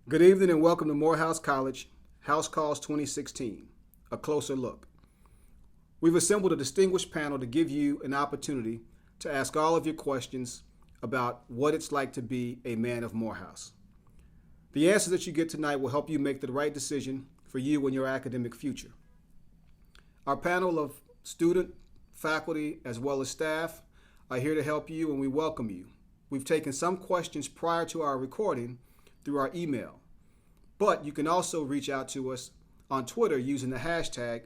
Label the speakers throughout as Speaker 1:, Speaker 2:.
Speaker 1: Good evening and welcome to Morehouse College House Calls 2016, a closer look. We've assembled a distinguished panel to give you an opportunity to ask all of your questions about what it's like to be a man of Morehouse. The answers that you get tonight will help you make the right decision for you and your academic future. Our panel of student, faculty, as well as staff are here to help you, and we welcome you. We've taken some questions prior to our recording through our email, but you can also reach out to us on Twitter using the hashtag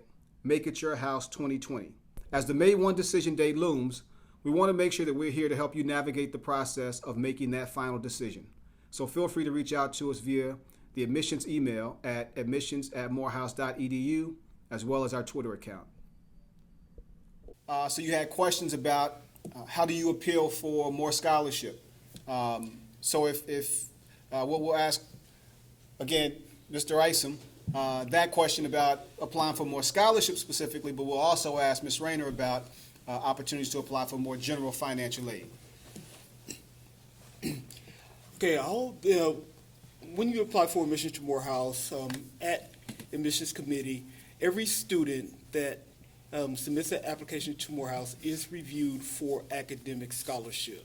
Speaker 1: MakeItYourHouse2020. As the May 1 decision day looms, we want to make sure that we're here to help you navigate the process of making that final decision. So feel free to reach out to us via the admissions email at admissions@morehouse.edu, as well as our Twitter account. So you had questions about how do you appeal for more scholarship? So if what we'll ask, again, Mr. Isom, that question about applying for more scholarships specifically, but we'll also ask Ms. Rayner about opportunities to apply for more general financial aid.
Speaker 2: Okay, when you apply for admission to Morehouse, at admissions committee, every student that submits an application to Morehouse is reviewed for academic scholarship.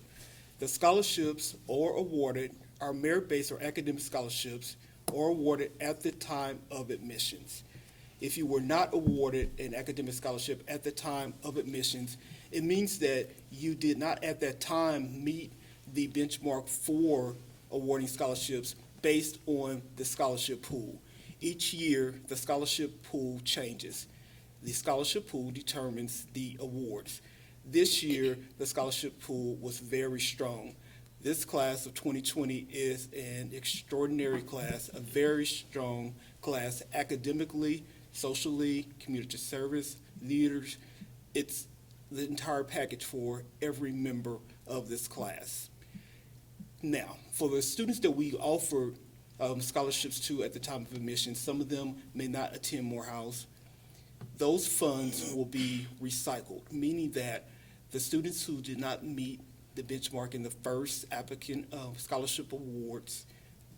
Speaker 2: The scholarships are awarded, are merit-based or academic scholarships, are awarded at the time of admissions. If you were not awarded an academic scholarship at the time of admissions, it means that you did not at that time meet the benchmark for awarding scholarships based on the scholarship pool. Each year, the scholarship pool changes. The scholarship pool determines the awards. This year, the scholarship pool was very strong. This class of 2020 is an extraordinary class, a very strong class academically, socially, community service, leaders. It's the entire package for every member of this class. Now, for the students that we offer scholarships to at the time of admission, some of them may not attend Morehouse. Those funds will be recycled, meaning that the students who did not meet the benchmark in the first applicant scholarship awards,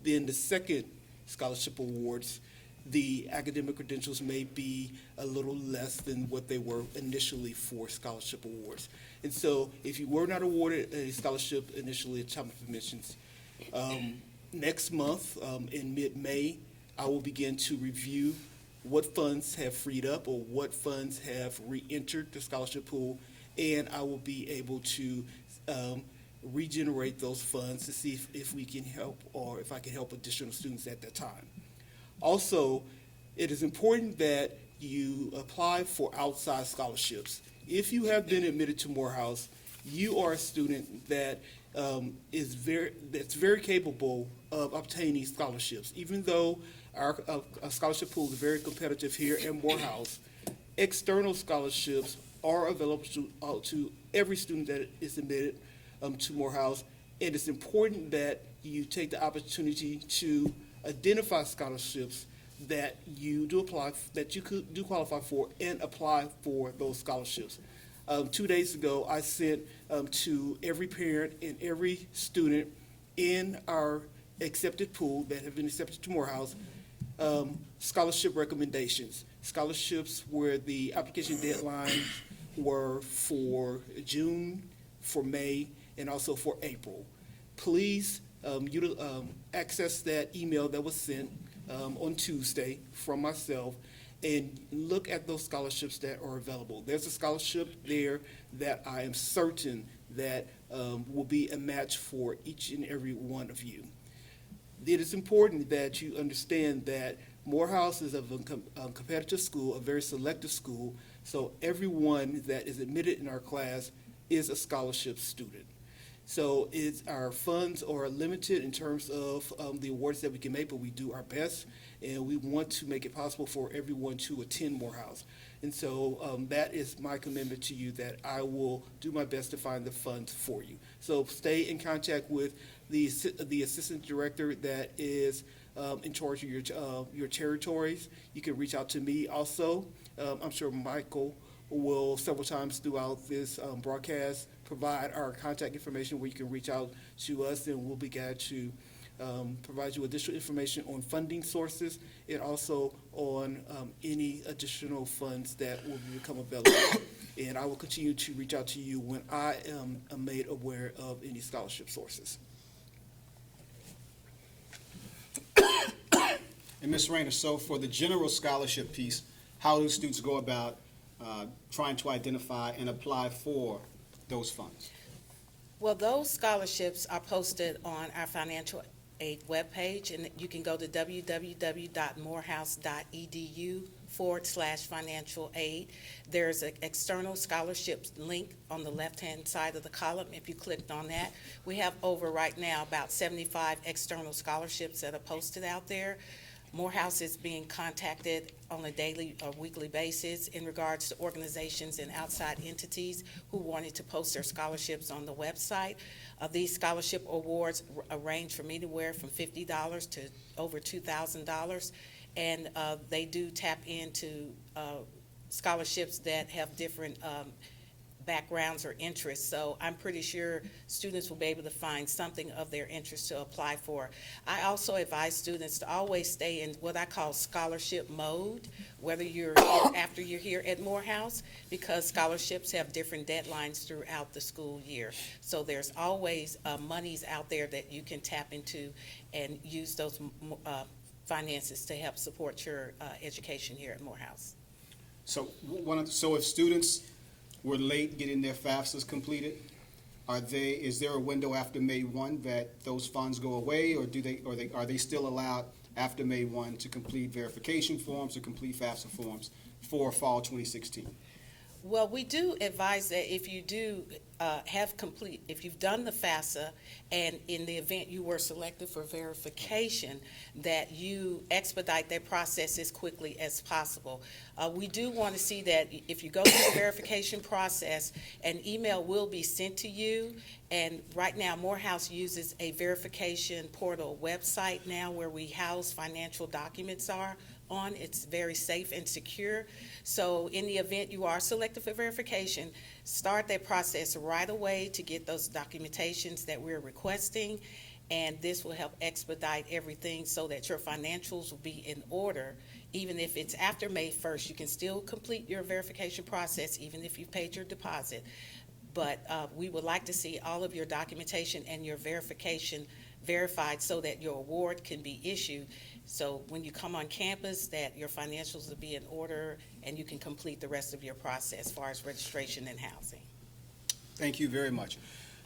Speaker 2: then the second scholarship awards, the academic credentials may be a little less than what they were initially for scholarship awards. And so if you were not awarded a scholarship initially at time of admissions, next month in mid-May, I will begin to review what funds have freed up or what funds have re-entered the scholarship pool, and I will be able to regenerate those funds to see if we can help or if I can help additional students at that time. Also, it is important that you apply for outside scholarships. If you have been admitted to Morehouse, you are a student that that's very capable of obtaining scholarships. Even though our scholarship pool is very competitive here in Morehouse, external scholarships are available to every student that is admitted to Morehouse, and it's important that you take the opportunity to identify scholarships that you do apply, that you do qualify for, and apply for those scholarships. 2 days ago, I sent to every parent and every student in our accepted pool that have been accepted to Morehouse scholarship recommendations. Scholarships where the application deadlines were for June, for May, and also for April. Please access that email that was sent on Tuesday from myself and look at those scholarships that are available. There's a scholarship there that I am certain that will be a match for each and every one of you. It is important that you understand that Morehouse is a competitive school, a very selective school, so everyone that is admitted in our class is a scholarship student. So our funds are limited in terms of the awards that we can make, but we do our best, and we want to make it possible for everyone to attend Morehouse. And so that is my commitment to you, that I will do my best to find the funds for you. So stay in contact with the assistant director that is in charge of your territories. You can reach out to me also. I'm sure Michael will several times throughout this broadcast provide our contact information where you can reach out to us, and we'll be glad to provides you additional information on funding sources and also on any additional funds that will become available. And I will continue to reach out to you when I am made aware of any scholarship sources.
Speaker 1: And Ms. Rayner, so for the general scholarship piece, how do students go about trying to identify and apply for those funds?
Speaker 3: Well, those scholarships are posted on our financial aid webpage, and you can go to www.morehouse.edu/financial aid. There's an external scholarships link on the left-hand side of the column. If you clicked on that, we have over right now about 75 external scholarships that are posted out there. Morehouse is being contacted on a daily or weekly basis in regards to organizations and outside entities who wanted to post their scholarships on the website. These scholarship awards range from anywhere from $50 to over $2,000, and they do tap into scholarships that have different backgrounds or interests. So I'm pretty sure students will be able to find something of their interest to apply for. I also advise students to always stay in what I call scholarship mode, whether you're after you're here at Morehouse, because scholarships have different deadlines throughout the school year. So there's always monies out there that you can tap into and use those finances to help support your education here at Morehouse.
Speaker 1: So if students were late getting their FAFSAs completed, is there a window after May 1 that those funds go away, or are they still allowed after May 1 to complete verification forms or complete FAFSA forms for fall 2016?
Speaker 3: Well, we do advise that if you do if you've done the FAFSA, and in the event you were selected for verification, that you expedite that process as quickly as possible. We do want to see that if you go through the verification process, an email will be sent to you. And right now, Morehouse uses a verification portal website now where we house financial documents on. It's very safe and secure. So in the event you are selected for verification, start that process right away to get those documentations that we're requesting, and this will help expedite everything so that your financials will be in order. Even if it's after May 1st, you can still complete your verification process even if you've paid your deposit. But we would like to see all of your documentation and your verification verified so that your award can be issued. So when you come on campus, that your financials will be in order and you can complete the rest of your process as far as registration and housing.
Speaker 1: Thank you very much.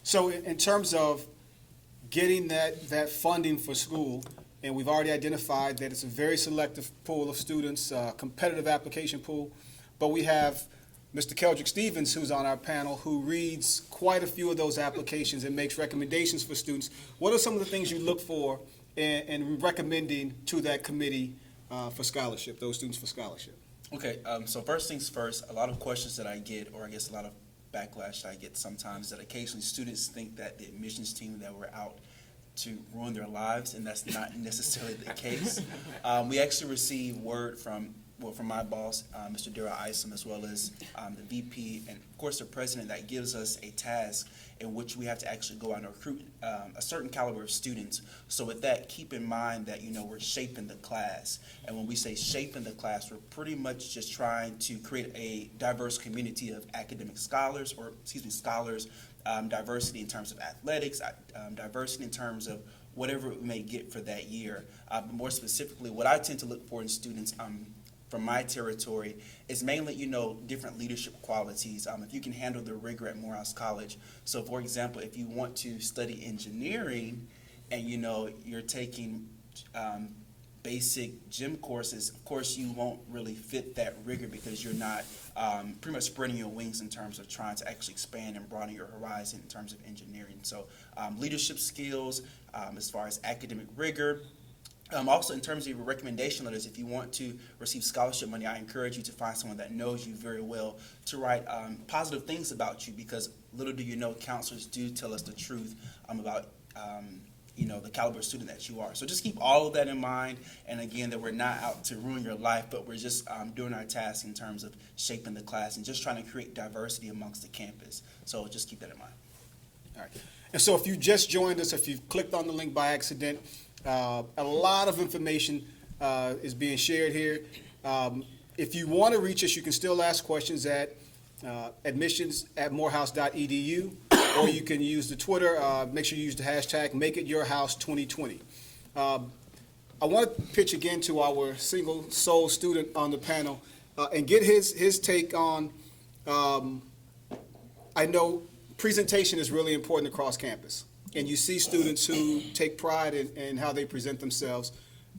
Speaker 1: So in terms of getting that funding for school, and we've already identified that it's a very selective pool of students, competitive application pool, but we have Mr. Keldrick Stevens, who's on our panel, who reads quite a few of those applications and makes recommendations for students. What are some of the things you look for in recommending to that committee for scholarship, those students for scholarship?
Speaker 4: Okay, so first things first, a lot of questions that I get, or I guess a lot of backlash that I get sometimes, that occasionally students think that the admissions team that we're out to ruin their lives, and that's not necessarily the case. We actually receive word from my boss, Mr. Darrell Isom, as well as the VP, and of course the president, that gives us a task in which we have to actually go out and recruit a certain caliber of students. So with that, keep in mind that, we're shaping the class. And when we say shaping the class, we're pretty much just trying to create a diverse community of academic scholars, diversity in terms of athletics, diversity in terms of whatever we may get for that year. But more specifically, what I tend to look for in students from my territory is mainly, different leadership qualities. If you can handle the rigor at Morehouse College. So, for example, if you want to study engineering and, you're taking basic gym courses, of course you won't really fit that rigor because you're not pretty much spreading your wings in terms of trying to actually expand and broaden your horizon in terms of engineering. So leadership skills, as far as academic rigor. Also, in terms of your recommendation letters, if you want to receive scholarship money, I encourage you to find someone that knows you very well to write positive things about you, because little do you know, counselors do tell us the truth about the caliber of student that you are. So just keep all of that in mind, and again, that we're not out to ruin your life, but we're just doing our task in terms of shaping the class and just trying to create diversity amongst the campus. So just keep that in mind.
Speaker 1: All right. And so if you just joined us, if you've clicked on the link by accident, a lot of information is being shared here. If you want to reach us, you can still ask questions at admissions@morehouse.edu, or you can use the Twitter. Make sure you use the hashtag #MakeItYourHouse2020. I want to pitch again to our single soul student on the panel and get his take on, I know presentation is really important across campus, and you see students who take pride in how they present themselves.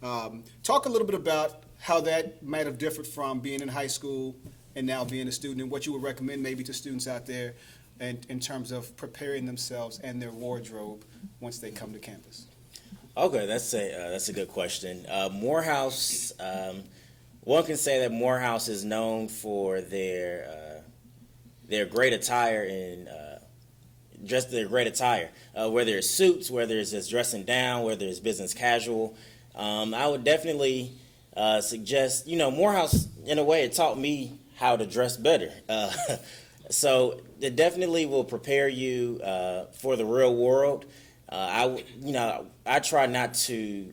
Speaker 1: Talk a little bit about how that might have differed from being in high school and now being a student, and what you would recommend maybe to students out there and in terms of preparing themselves and their wardrobe once they come to campus.
Speaker 5: Okay, that's a good question. Morehouse, one can say that Morehouse is known for their great attire whether it's suits, whether it's just dressing down, whether it's business casual. I would definitely suggest, Morehouse, in a way, it taught me how to dress better. So it definitely will prepare you for the real world. I try not to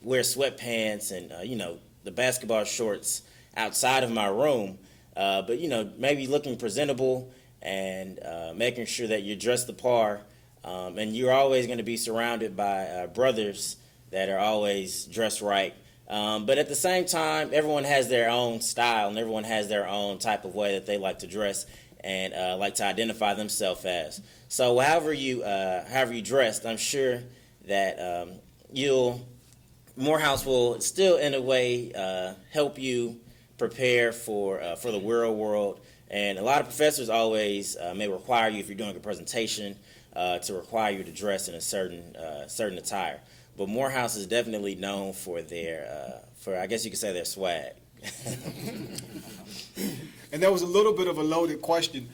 Speaker 5: wear sweatpants and, the basketball shorts outside of my room, but, maybe looking presentable and making sure that you're dressed the par. And you're always going to be surrounded by brothers that are always dressed right. But at the same time, everyone has their own style and everyone has their own type of way that they like to dress and like to identify themselves as. So however you dressed, I'm sure that Morehouse will still, in a way, help you prepare for the real world. And a lot of professors always may require you, if you're doing a presentation, to require you to dress in a certain attire. But Morehouse is definitely known for I guess you could say, their swag.
Speaker 1: And that was a little bit of a loaded question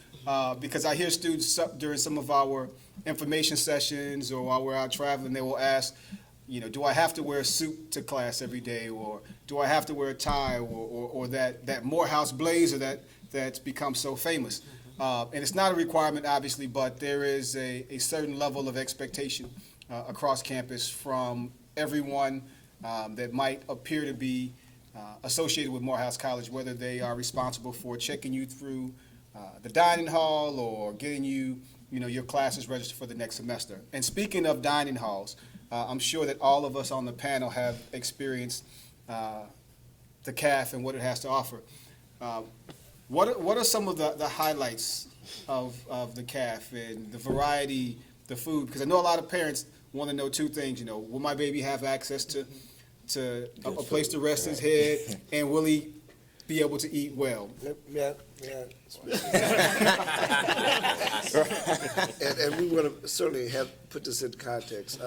Speaker 1: because I hear students during some of our information sessions or while we're out traveling, they will ask, do I have to wear a suit to class every day, or do I have to wear a tie, or that Morehouse blazer that's become so famous? And it's not a requirement, obviously, but there is a certain level of expectation across campus from everyone that might appear to be associated with Morehouse College, whether they are responsible for checking you through the dining hall or getting you, your classes registered for the next semester. And speaking of dining halls, I'm sure that all of us on the panel have experienced the CAF and what it has to offer. What are some of the highlights of the CAF and the variety, the food? Because I know a lot of parents want to know two things. Will my baby have access to a place to rest his head, and will he be able to eat well?
Speaker 6: Yeah. and we want to certainly have put this into context.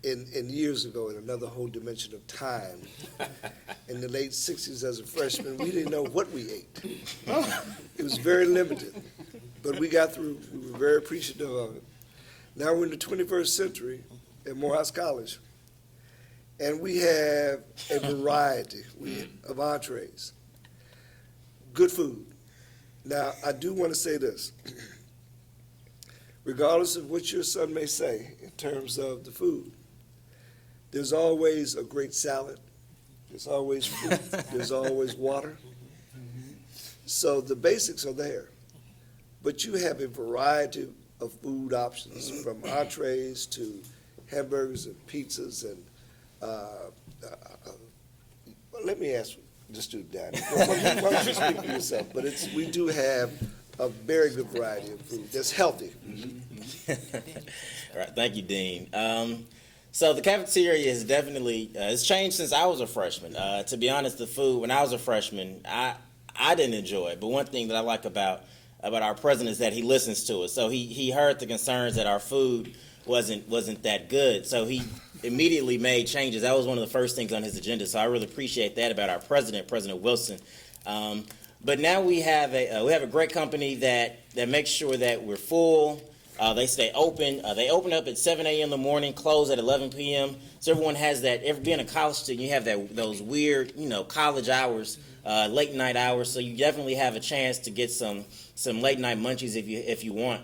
Speaker 6: In years ago, in another whole dimension of time, in the late 60s as a freshman, we didn't know what we ate. It was very limited, but we got through. We were very appreciative of it. Now we're in the 21st century at Morehouse College, and we have a variety of entrees, good food. Now, I do want to say this. Regardless of what your son may say in terms of the food, there's always a great salad, there's always fruit, there's always water. So the basics are there. But you have a variety of food options, from entrees to hamburgers and pizzas. And let me ask the student down here. Why don't you speak for yourself? But we do have a very good variety of food that's healthy.
Speaker 5: All right, thank you, Dean. So the cafeteria has definitely it's changed since I was a freshman. To be honest, the food when I was a freshman, I didn't enjoy it. But one thing that I like about our president is that he listens to us. So he heard the concerns that our food wasn't that good. So he immediately made changes. That was one of the first things on his agenda. So I really appreciate that about our president, President Wilson. But now we have a great company that makes sure that we're full. They stay open. They open up at 7 a.m. in the morning, close at 11 p.m. So everyone has that. Being a college student, you have those weird, college hours, late night hours. So you definitely have a chance to get some late night munchies if you want.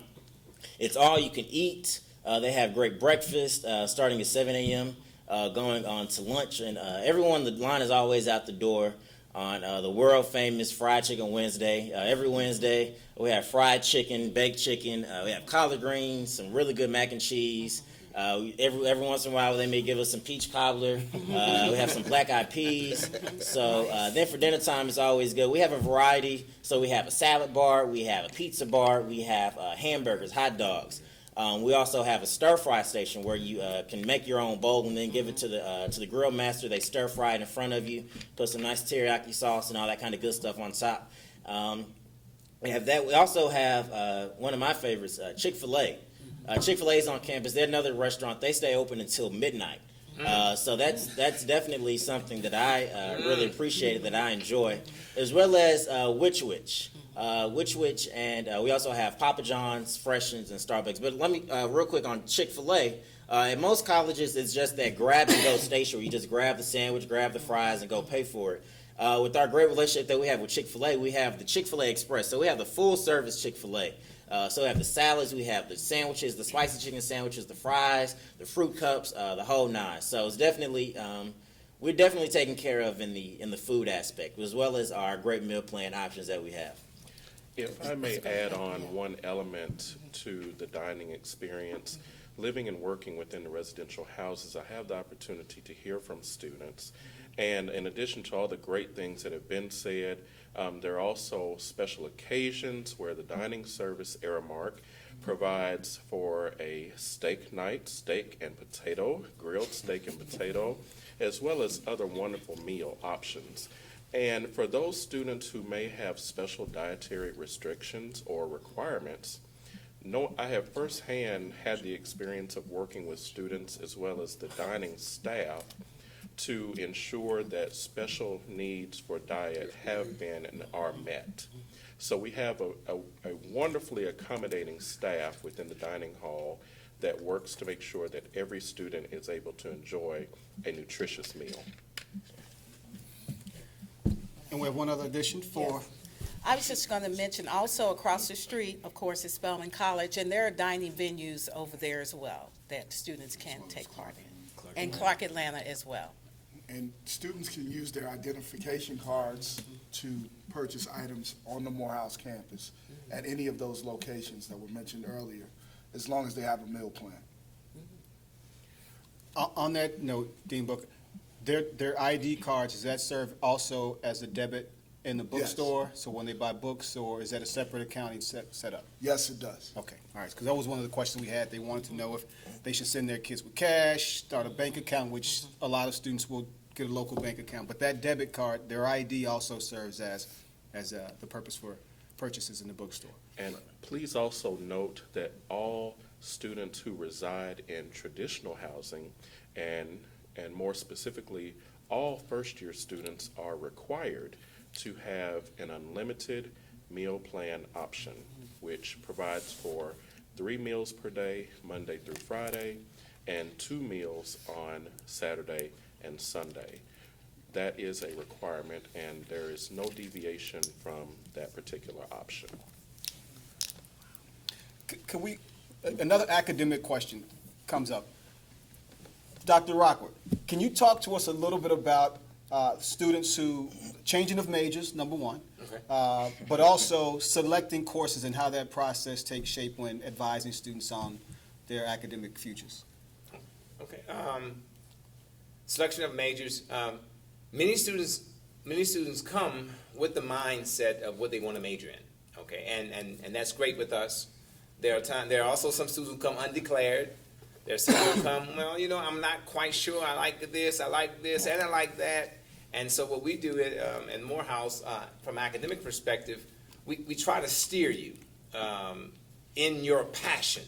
Speaker 5: It's all you can eat. They have great breakfast starting at 7 a.m., going on to lunch. And everyone, the line is always out the door on the world famous Fried Chicken Wednesday. Every Wednesday, we have fried chicken, baked chicken. We have collard greens, some really good mac and cheese. Every once in a while, they may give us some peach cobbler. We have some black-eyed peas. So then for dinner time, it's always good. We have a variety. So we have a salad bar, we have a pizza bar, we have hamburgers, hot dogs. We also have a stir-fry station where you can make your own bowl and then give it to the grill master. They stir-fry it in front of you, put some nice teriyaki sauce and all that kind of good stuff on top. We have that. We also have one of my favorites, Chick-fil-A. Chick-fil-A is on campus. They're another restaurant. They stay open until midnight. So that's definitely something that I really appreciate, that I enjoy, as well as Witch Witch, and we also have Papa John's, Freshens, and Starbucks. But let me real quick on Chick-fil-A. At most colleges, it's just that grab-and-go station where you just grab the sandwich, grab the fries, and go pay for it. With our great relationship that we have with Chick-fil-A, we have the Chick-fil-A Express. So we have the full-service Chick-fil-A. So we have the salads, we have the sandwiches, the spicy chicken sandwiches, the fries, the fruit cups, the whole nine. So it's definitely, we're definitely taken care of in the food aspect, as well as our great meal plan options that we have.
Speaker 7: If I may add on one element to the dining experience, living and working within the residential houses, I have the opportunity to hear from students. And in addition to all the great things that have been said, there are also special occasions where the dining service, Aramark, provides for a steak night, steak and potato, grilled steak and potato, as well as other wonderful meal options. And for those students who may have special dietary restrictions or requirements, I have firsthand had the experience of working with students as well as the dining staff to ensure that special needs for diet have been and are met. So we have a wonderfully accommodating staff within the dining hall that works to make sure that every student is able to enjoy a nutritious meal.
Speaker 1: And we have one other addition for.
Speaker 3: Yes. I was just going to mention also across the street, of course, is Spelman College, and there are dining venues over there as well that students can take part in. And Clark Atlanta as well.
Speaker 8: And students can use their identification cards to purchase items on the Morehouse campus at any of those locations that were mentioned earlier, as long as they have a meal plan.
Speaker 1: On that note, Dean Booker, their ID cards, does that serve also as a debit in the bookstore? So when they buy books, or is that a separate accounting set up?
Speaker 8: Yes, it does.
Speaker 1: Okay, all right, because that was one of the questions we had. They wanted to know if they should send their kids with cash, start a bank account, which a lot of students will get a local bank account. But that debit card, their ID also serves as the purpose for purchases in the bookstore.
Speaker 7: And please also note that all students who reside in traditional housing, and more specifically, all first-year students are required to have an unlimited meal plan option, which provides for 3 meals per day, Monday through Friday, and 2 meals on Saturday and Sunday. That is a requirement, and there is no deviation from that particular option.
Speaker 1: Can we, another academic question comes up. Dr. Rockwood, can you talk to us a little bit about students who, changing of majors, number one, but also selecting courses and how that process takes shape when advising students on their academic futures?
Speaker 9: Okay. Selection of majors. Many students come with the mindset of what they want to major in. Okay, and that's great with us. There are also some students who come undeclared. There's some who come, well, I'm not quite sure. I like this, and I like that. And so what we do in Morehouse, from an academic perspective, we try to steer you in your passion.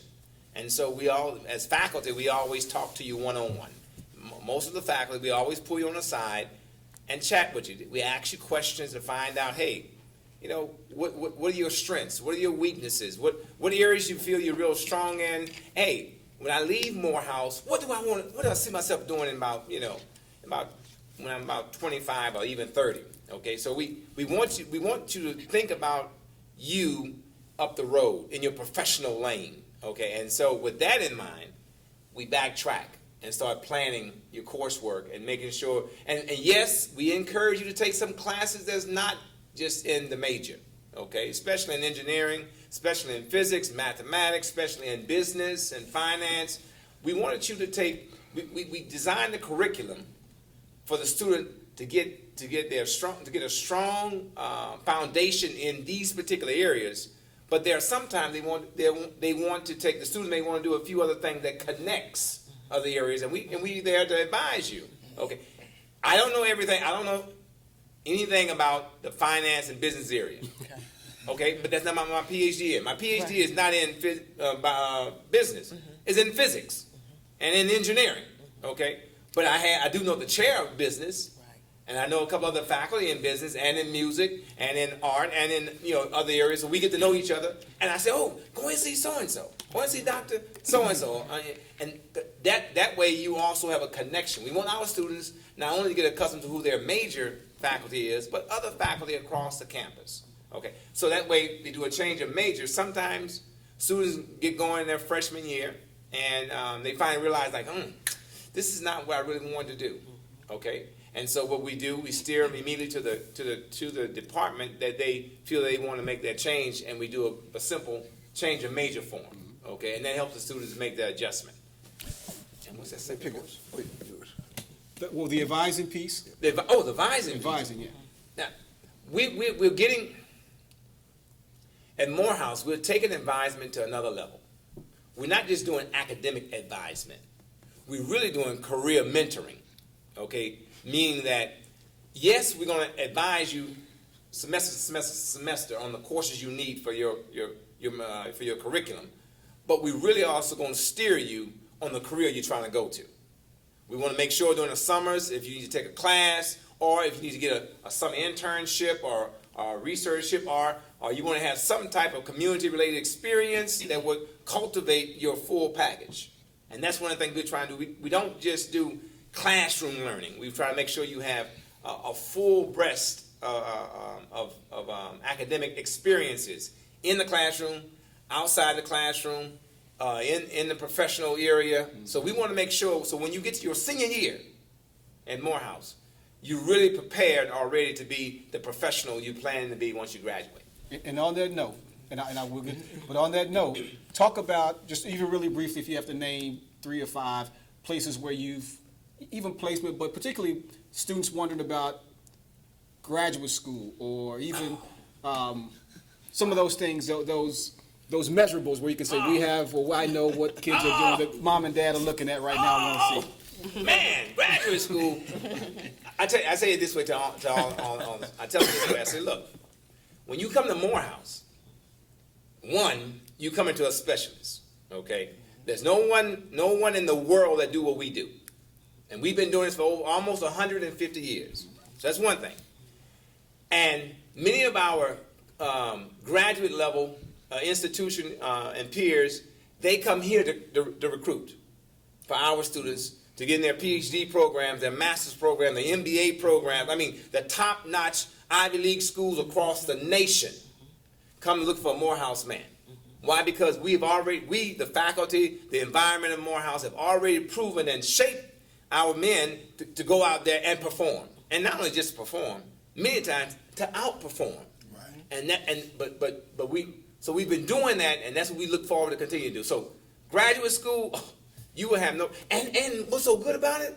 Speaker 9: And so we all, as faculty, we always talk to you one-on-one. Most of the faculty, we always pull you on the side and chat with you. We ask you questions to find out, hey, what are your strengths? What are your weaknesses? What areas you feel you're real strong in? Hey, when I leave Morehouse, what do I see myself doing in about when I'm about 25 or even 30? Okay, so we want you to think about you up the road in your professional lane. Okay, and so with that in mind, we backtrack and start planning your coursework and making sure, and yes, we encourage you to take some classes that's not just in the major, okay, especially in engineering, especially in physics, mathematics, especially in business and finance. We wanted you to take, we designed the curriculum for the student to get a strong foundation in these particular areas. But there are sometimes they want to take, the students may want to do a few other things that connects other areas, and we there to advise you. Okay, I don't know everything. I don't know anything about the finance and business area. Okay, but that's not my PhD in. My PhD is not in business. It's in physics and in engineering. Okay, but I do know the chair of business. And I know a couple other faculty in business and in music and in art and in other areas, so we get to know each other. And I say, oh, go and see so and so. Go and see Dr. So and so. And that way you also have a connection. We want our students not only to get accustomed to who their major faculty is, but other faculty across the campus. Okay, so that way they do a change of major. Sometimes students get going in their freshman year and they finally realize like, this is not what I really wanted to do. Okay. And so what we do, we steer them immediately to the department that they feel they want to make that change, and we do a simple change of major for them, okay? And that helps the students make the adjustment. And what's that second course?
Speaker 1: Well, the advising piece.
Speaker 9: The advising.
Speaker 1: Advising, yeah.
Speaker 9: Now, we're getting, at Morehouse, we're taking advisement to another level. We're not just doing academic advisement. We're really doing career mentoring, okay? Meaning that, yes, we're going to advise you semester on the courses you need for your curriculum, but we really also going to steer you on the career you're trying to go to. We want to make sure during the summers, if you need to take a class, or if you need to get a summer internship or a researchship, or you want to have some type of community-related experience that would cultivate your full package. And that's one of the things we're trying to do. We don't just do classroom learning. We try to make sure you have a full breast of academic experiences in the classroom, outside the classroom, in the professional area. So we want to make sure, so when you get to your senior year at Morehouse, you're really prepared already to be the professional you plan to be once you graduate.
Speaker 1: And on that note, and I will get, but on that note, talk about, just even really briefly, if you have to name 3 or 5 places where you've, even placement, but particularly students wondering about graduate school, or even some of those things, those measurables where you can say, we have, or I know what kids are doing that mom and dad are looking at right now and want to see.
Speaker 9: Man, graduate school. I say it this way to all I tell them this way. I say, look, when you come to Morehouse, one, you come into a specialist, okay? There's no one in the world that do what we do. And we've been doing this for almost 150 years. So that's one thing. And many of our graduate level institution and peers, they come here to recruit for our students to get in their PhD programs, their master's program, their MBA programs. I mean, the top-notch Ivy League schools across the nation come to look for a Morehouse man. Why? Because we, the faculty, the environment of Morehouse, have already proven and shaped our men to go out there and perform. And not only just perform, many times to outperform. Right. So we've been doing that, and that's what we look forward to continue to do. So graduate school, you will have no, and what's so good about it?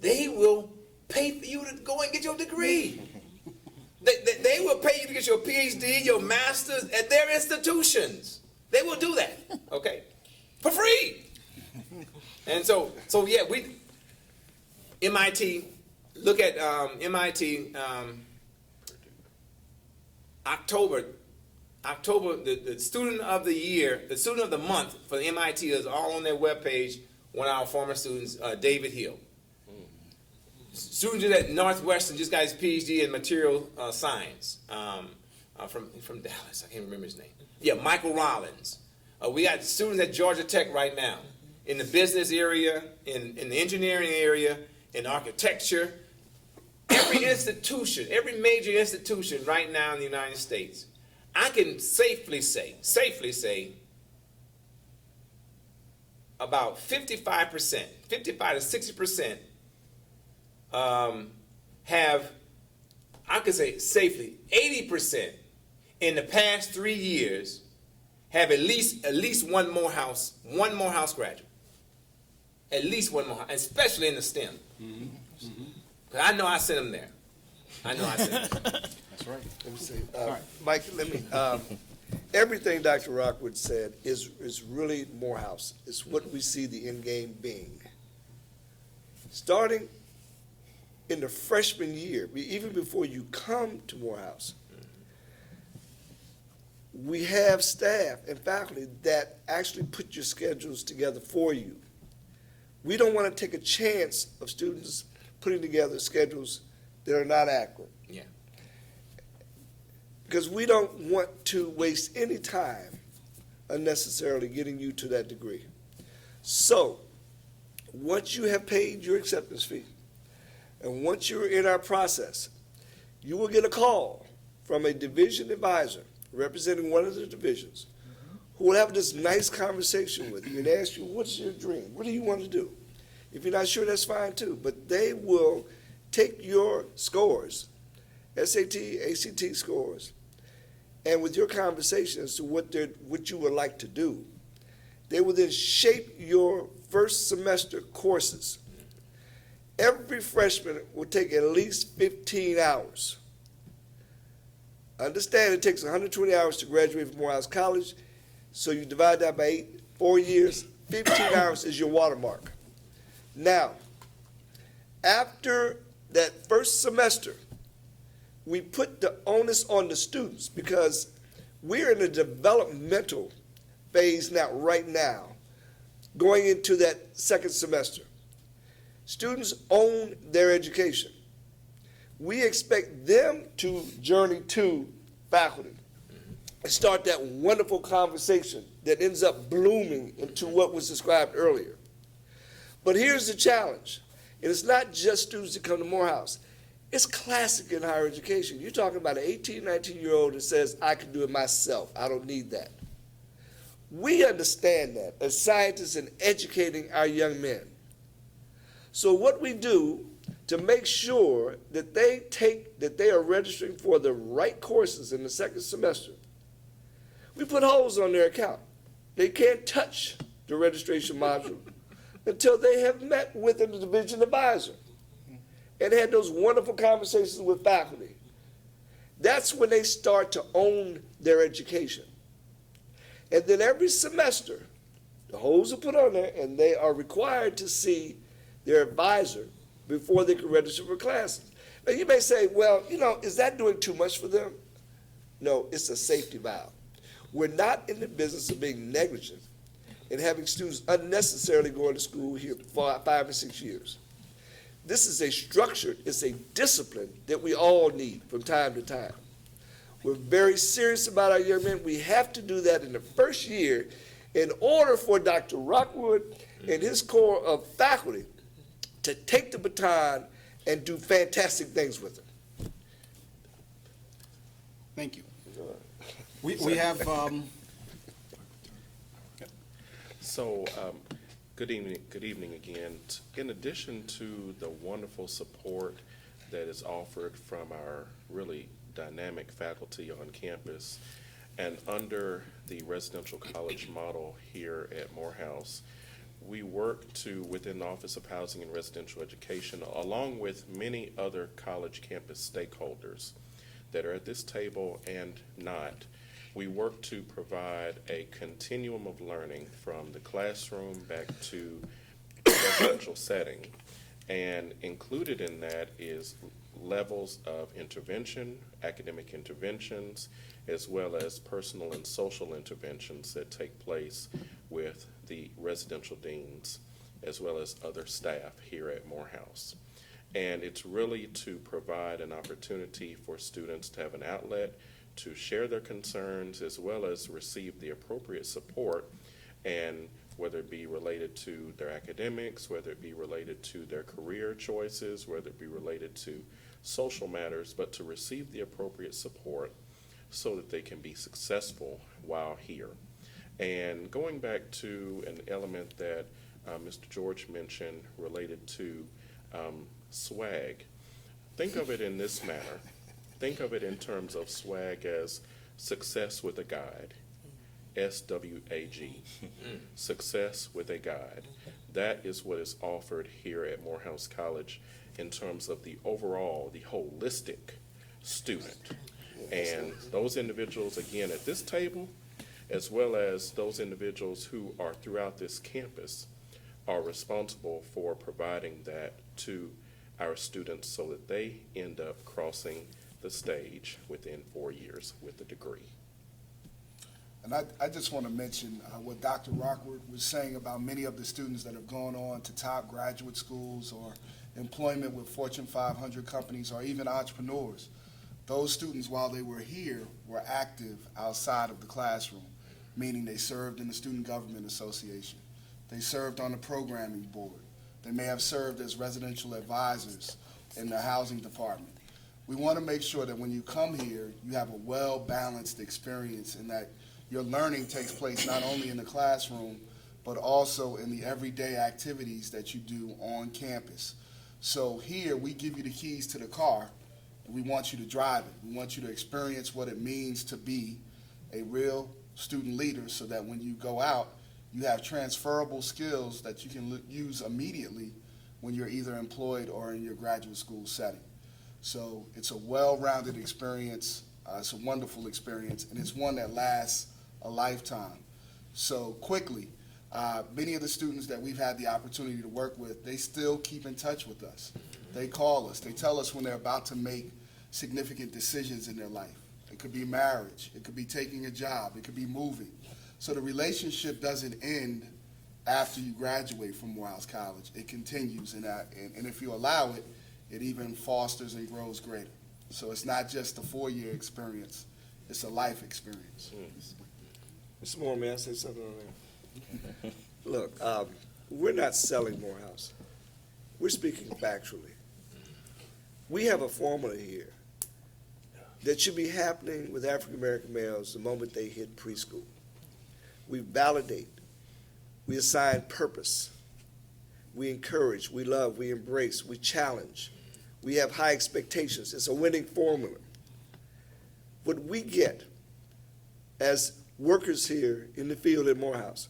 Speaker 9: They will pay for you to go and get your degree. They will pay you to get your PhD, your master's at their institutions. They will do that, okay, for free. And so yeah, MIT, look at MIT, October, the student of the year, the student of the month for the MIT is all on their webpage, one of our former students, David Hill. Student at Northwestern just got his PhD in material science from Dallas. I can't remember his name. Yeah, Michael Rollins. We got students at Georgia Tech right now in the business area, in the engineering area, in architecture. Every institution, every major institution right now in the United States, I can safely say, about 55%, 55 to 60% have, I could say safely, 80% in the past 3 years have at least one Morehouse graduate. At least one Morehouse, especially in the STEM. Because I know I sent them there.
Speaker 1: That's right.
Speaker 6: Let me say, Mike, everything Dr. Rockwood said is really Morehouse. It's what we see the end game being. Starting in the freshman year, even before you come to Morehouse, we have staff and faculty that actually put your schedules together for you. We don't want to take a chance of students putting together schedules that are not accurate.
Speaker 9: Yeah.
Speaker 6: Because we don't want to waste any time unnecessarily getting you to that degree. So, once you have paid your acceptance fee, and once you're in our process, you will get a call from a division advisor representing one of the divisions who will have this nice conversation with you and ask you, what's your dream? What do you want to do? If you're not sure, that's fine too. But they will take your scores, SAT, ACT scores, and with your conversation as to what you would like to do, they will then shape your first semester courses. Every freshman will take at least 15 hours. Understand it takes 120 hours to graduate from Morehouse College, so you divide that by 4 years, 15 hours is your watermark. Now, after that first semester, we put the onus on the students because we're in a developmental phase right now, going into that second semester. Students own their education. We expect them to journey to faculty and start that wonderful conversation that ends up blooming into what was described earlier. But here's the challenge, and it's not just students that come to Morehouse. It's classic in higher education. You're talking about an 18, 19-year-old that says, I can do it myself. I don't need that. We understand that as scientists in educating our young men. So what we do to make sure that they are registering for the right courses in the second semester, we put holes on their account. They can't touch the registration module until they have met with a division advisor and had those wonderful conversations with faculty. That's when they start to own their education. And then every semester, the holes are put on there and they are required to see their advisor before they can register for classes. Now you may say, well, is that doing too much for them? No, it's a safety valve. We're not in the business of being negligent and having students unnecessarily going to school here for 5 and 6 years. This is a structured, it's a discipline that we all need from time to time. We're very serious about our young men. We have to do that in the first year in order for Dr. Rockwood and his core of faculty to take the baton and do fantastic things with it.
Speaker 1: Thank you. We have
Speaker 7: So, good evening again. In addition to the wonderful support that is offered from our really dynamic faculty on campus, and under the residential college model here at Morehouse, we work within the Office of Housing and Residential Education, along with many other college campus stakeholders that are at this table and not. We work to provide a continuum of learning from the classroom back to the residential setting. And included in that is levels of intervention, academic interventions, as well as personal and social interventions that take place with the residential deans, as well as other staff here at Morehouse. And it's really to provide an opportunity for students to have an outlet to share their concerns, as well as receive the appropriate support, and whether it be related to their academics, whether it be related to their career choices, whether it be related to social matters, but to receive the appropriate support so that they can be successful while here. And going back to an element that Mr. George mentioned related to swag, think of it in this manner. Think of it in terms of swag as success with a guide. SWAG. Success with a guide. That is what is offered here at Morehouse College in terms of the overall, the holistic student. And those individuals, again, at this table, as well as those individuals who are throughout this campus, are responsible for providing that to our students so that they end up crossing the stage within 4 years with a degree.
Speaker 8: And I just want to mention what Dr. Rockwood was saying about many of the students that have gone on to top graduate schools or employment with Fortune 500 companies or even entrepreneurs. Those students, while they were here, were active outside of the classroom, meaning they served in the Student Government Association. They served on the programming board. They may have served as residential advisors in the housing department. We want to make sure that when you come here, you have a well-balanced experience and that your learning takes place not only in the classroom, but also in the everyday activities that you do on campus. So here, we give you the keys to the car, and we want you to drive it. We want you to experience what it means to be a real student leader so that when you go out, you have transferable skills that you can use immediately when you're either employed or in your graduate school setting. So it's a well-rounded experience. It's a wonderful experience, and it's one that lasts a lifetime. So quickly, many of the students that we've had the opportunity to work with, they still keep in touch with us. They call us. They tell us when they're about to make significant decisions in their life. It could be marriage. It could be taking a job. It could be moving. So the relationship doesn't end after you graduate from Morehouse College. It continues, and if you allow it, it even fosters and grows greater. So it's not just a 4-year experience. It's a life experience.
Speaker 6: Mr. Moore, may I say something on that? Look, we're not selling Morehouse. We're speaking factually. We have a formula here that should be happening with African American males the moment they hit preschool. We validate, we assign purpose, we encourage, we love, we embrace, we challenge, we have high expectations. It's a winning formula. What we get as workers here in the field at Morehouse,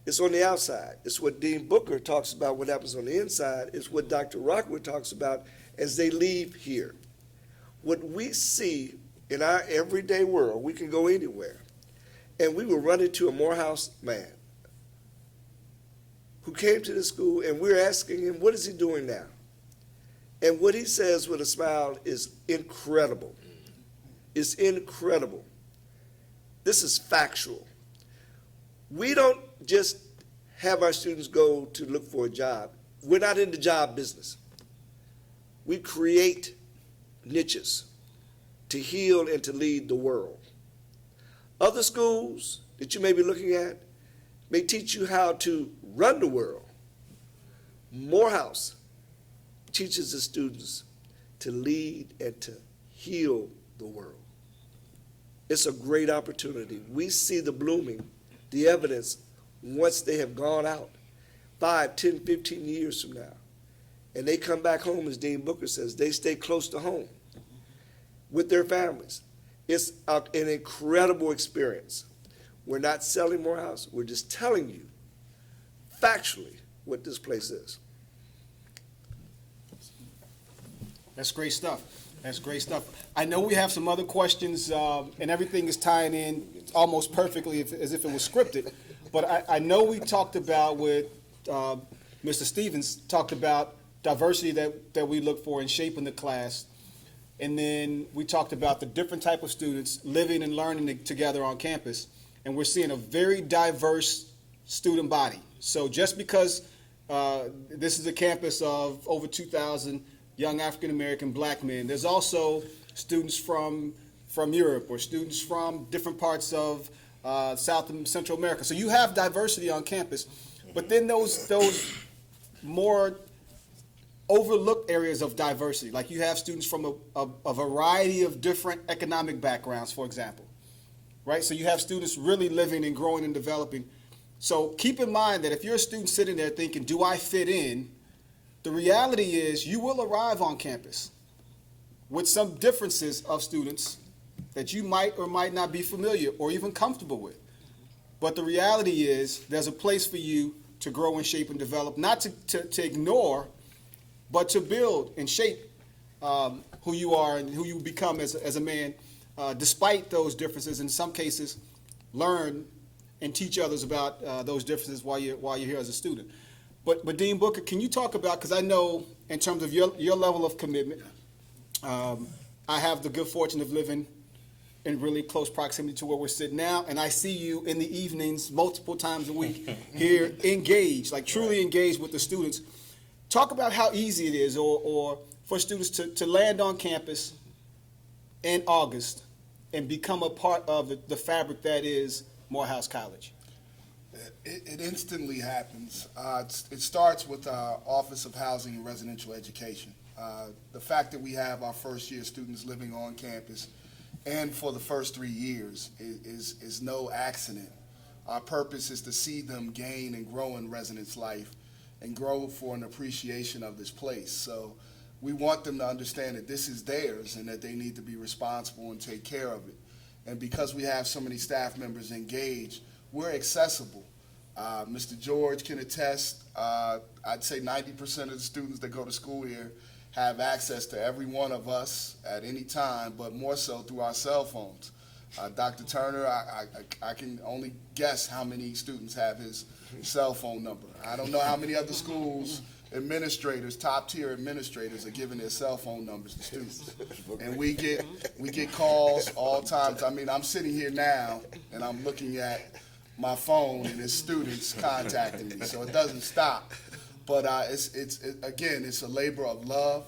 Speaker 6: it's on the outside. It's what Dean Booker talks about, what happens on the inside. It's what Dr. Rockwood talks about as they leave here. What we see in our everyday world, we can go anywhere, and we will run into a Morehouse man who came to the school, and we're asking him, what is he doing now? And what he says with a smile is incredible. It's incredible. This is factual. We don't just have our students go to look for a job. We're not in the job business. We create niches to heal and to lead the world. Other schools that you may be looking at may teach you how to run the world. Morehouse teaches the students to lead and to heal the world. It's a great opportunity. We see the blooming, the evidence, once they have gone out 5, 10, 15 years from now. And they come back home, as Dean Booker says, they stay close to home with their families. It's an incredible experience. We're not selling Morehouse. We're just telling you factually what this place is.
Speaker 1: That's great stuff. That's great stuff. I know we have some other questions, and everything is tying in almost perfectly as if it was scripted. But I know we talked about with Mr. Stevens, talked about diversity that we look for in shaping the class. And then we talked about the different type of students living and learning together on campus. And we're seeing a very diverse student body. So just because this is a campus of over 2,000 young African-American black men, there's also students from Europe or students from different parts of South and Central America. So you have diversity on campus. But then those more overlooked areas of diversity, like you have students from a variety of different economic backgrounds, for example. right? So you have students really living and growing and developing. So keep in mind that if you're a student sitting there thinking, do I fit in? The reality is you will arrive on campus with some differences of students that you might or might not be familiar or even comfortable with. But the reality is there's a place for you to grow and shape and develop, not to ignore, but to build and shape who you are and who you become as a man, despite those differences. In some cases, learn and teach others about those differences while you're here as a student. But Dean Booker, can you talk about, because I know in terms of your level of commitment, I have the good fortune of living in really close proximity to where we're sitting now, and I see you in the evenings multiple times a week here engaged, like truly engaged with the students. Talk about how easy it is or for students to land on campus in August and become a part of the fabric that is Morehouse College.
Speaker 8: It instantly happens. It starts with our Office of Housing and Residential Education. The fact that we have our first-year students living on campus and for the first 3 years is no accident. Our purpose is to see them gain and grow in residence life and grow for an appreciation of this place. So we want them to understand that this is theirs and that they need to be responsible and take care of it. And because we have so many staff members engaged, we're accessible. Mr. George can attest, I'd say 90% of the students that go to school here have access to every one of us at any time, but more so through our cell phones. Dr. Turner, I can only guess how many students have his cell phone number. I don't know how many other schools administrators, top-tier administrators, are giving their cell phone numbers to students. And we get calls all times. I mean, I'm sitting here now, and I'm looking at my phone, and there's students contacting me, so it doesn't stop. But it's a labor of love,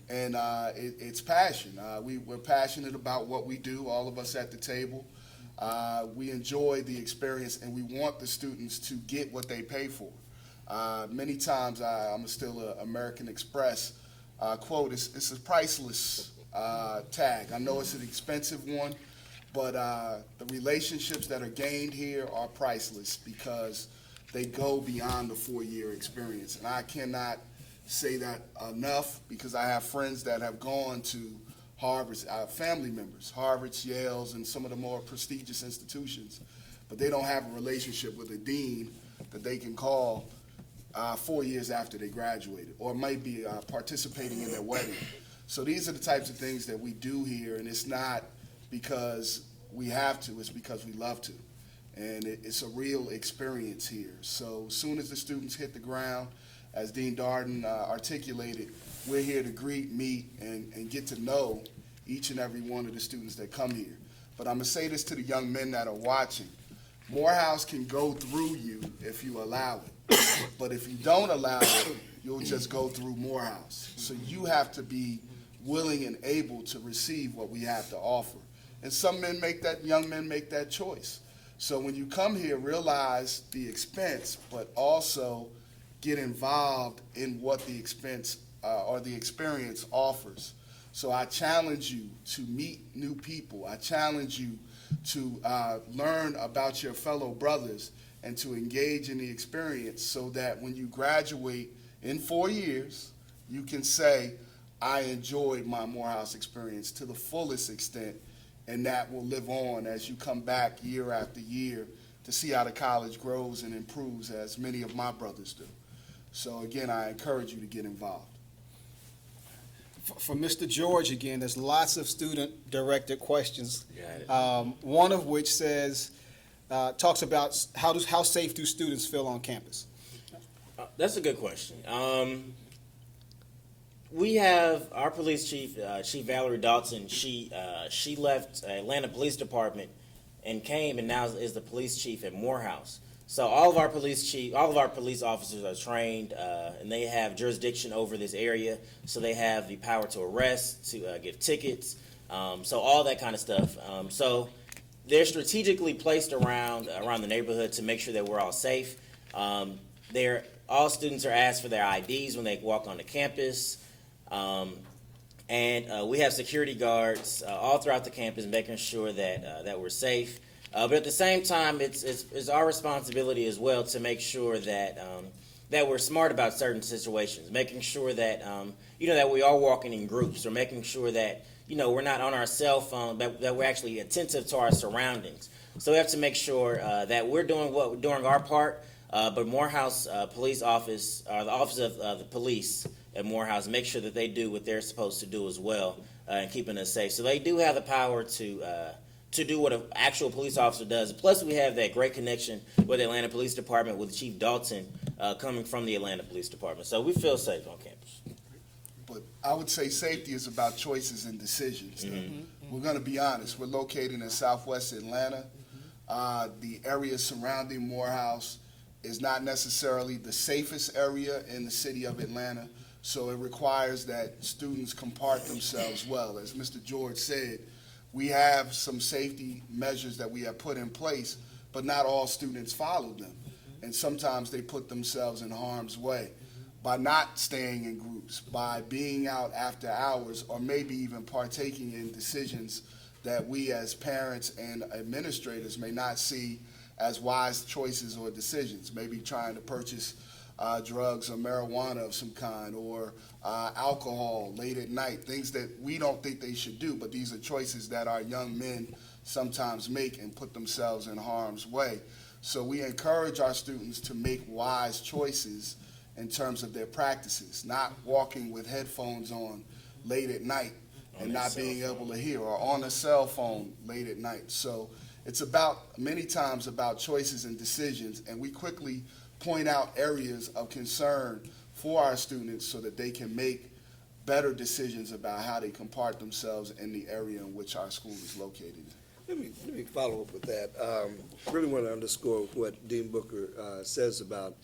Speaker 8: and it's passion. We're passionate about what we do, all of us at the table. We enjoy the experience, and we want the students to get what they pay for. Many times, I'm still an American Express quote, it's a priceless tag. I know it's an expensive one, but the relationships that are gained here are priceless because they go beyond the 4-year experience. And I cannot say that enough because I have friends that have gone to Harvard's, family members, Harvard's, Yale's, and some of the more prestigious institutions, but they don't have a relationship with a dean that they can call 4 years after they graduated, or might be participating in their wedding. So these are the types of things that we do here, and it's not because we have to, it's because we love to. And it's a real experience here. So as soon as the students hit the ground, as Dean Darden articulated, we're here to greet, meet, and get to know each and every one of the students that come here. But I'm going to say this to the young men that are watching. Morehouse can go through you if you allow it. But if you don't allow it, you'll just go through Morehouse. So you have to be willing and able to receive what we have to offer. And some young men make that choice. So when you come here, realize the expense, but also get involved in what the expense or the experience offers. So I challenge you to meet new people. I challenge you to learn about your fellow brothers and to engage in the experience so that when you graduate in 4 years, you can say, I enjoyed my Morehouse experience to the fullest extent, and that will live on as you come back year after year to see how the college grows and improves, as many of my brothers do. So again, I encourage you to get involved.
Speaker 1: For Mr. George, again, there's lots of student-directed questions.
Speaker 5: Got it.
Speaker 1: One of which talks about how safe do students feel on campus?
Speaker 5: That's a good question. We have our police chief, Chief Valerie Dalton. She left Atlanta Police Department and came and now is the police chief at Morehouse. So all of our police officers are trained and they have jurisdiction over this area. So they have the power to arrest, to give tickets, so all that kind of stuff. So they're strategically placed around the neighborhood to make sure that we're all safe. All students are asked for their IDs when they walk onto campus. And we have security guards all throughout the campus making sure that we're safe. But at the same time, it's our responsibility as well to make sure that that we're smart about certain situations, making sure that that we are walking in groups, or making sure that we're not on our cell phone, that we're actually attentive to our surroundings. So we have to make sure that we're doing our part. But Morehouse Police Office, or the Office of the Police at Morehouse, make sure that they do what they're supposed to do as well, in keeping us safe. So they do have the power to do what an actual police officer does. Plus, we have that great connection with the Atlanta Police Department, with Chief Dalton coming from the Atlanta Police Department. So we feel safe on campus.
Speaker 8: But I would say safety is about choices and decisions. We're going to be honest. We're located in Southwest Atlanta. The area surrounding Morehouse is not necessarily the safest area in the city of Atlanta, so it requires that students compart themselves well. As Mr. George said, we have some safety measures that we have put in place, but not all students follow them, and sometimes they put themselves in harm's way by not staying in groups, by being out after hours, or maybe even partaking in decisions that we as parents and administrators may not see as wise choices or decisions, maybe trying to purchase drugs or marijuana of some kind, or alcohol late at night, things that we don't think they should do, but these are choices that our young men sometimes make and put themselves in harm's way. So we encourage our students to make wise choices in terms of their practices, not walking with headphones on late at night and not being able to hear, or on a cell phone late at night. So it's many times about choices and decisions, and we quickly point out areas of concern for our students so that they can make better decisions about how they compart themselves in the area in which our school is located.
Speaker 6: Let me follow up with that. I really want to underscore what Dean Booker says about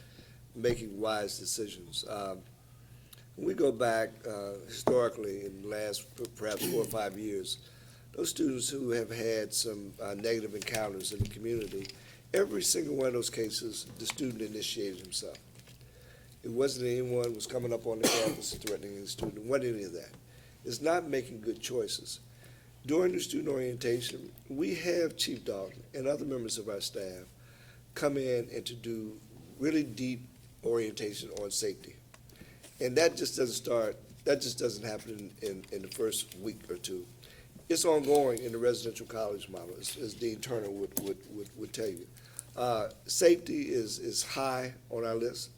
Speaker 6: making wise decisions. When we go back historically in the last perhaps 4 or 5 years, those students who have had some negative encounters in the community, every single one of those cases, the student initiated himself. It wasn't anyone was coming up on the campus threatening the student. It wasn't any of that. It's not making good choices. During the student orientation, we have Chief Dalton and other members of our staff come in and to do really deep orientation on safety. And that just doesn't happen in the first week or two. It's ongoing in the residential college model, as Dean Turner would tell you. Safety is high on our list.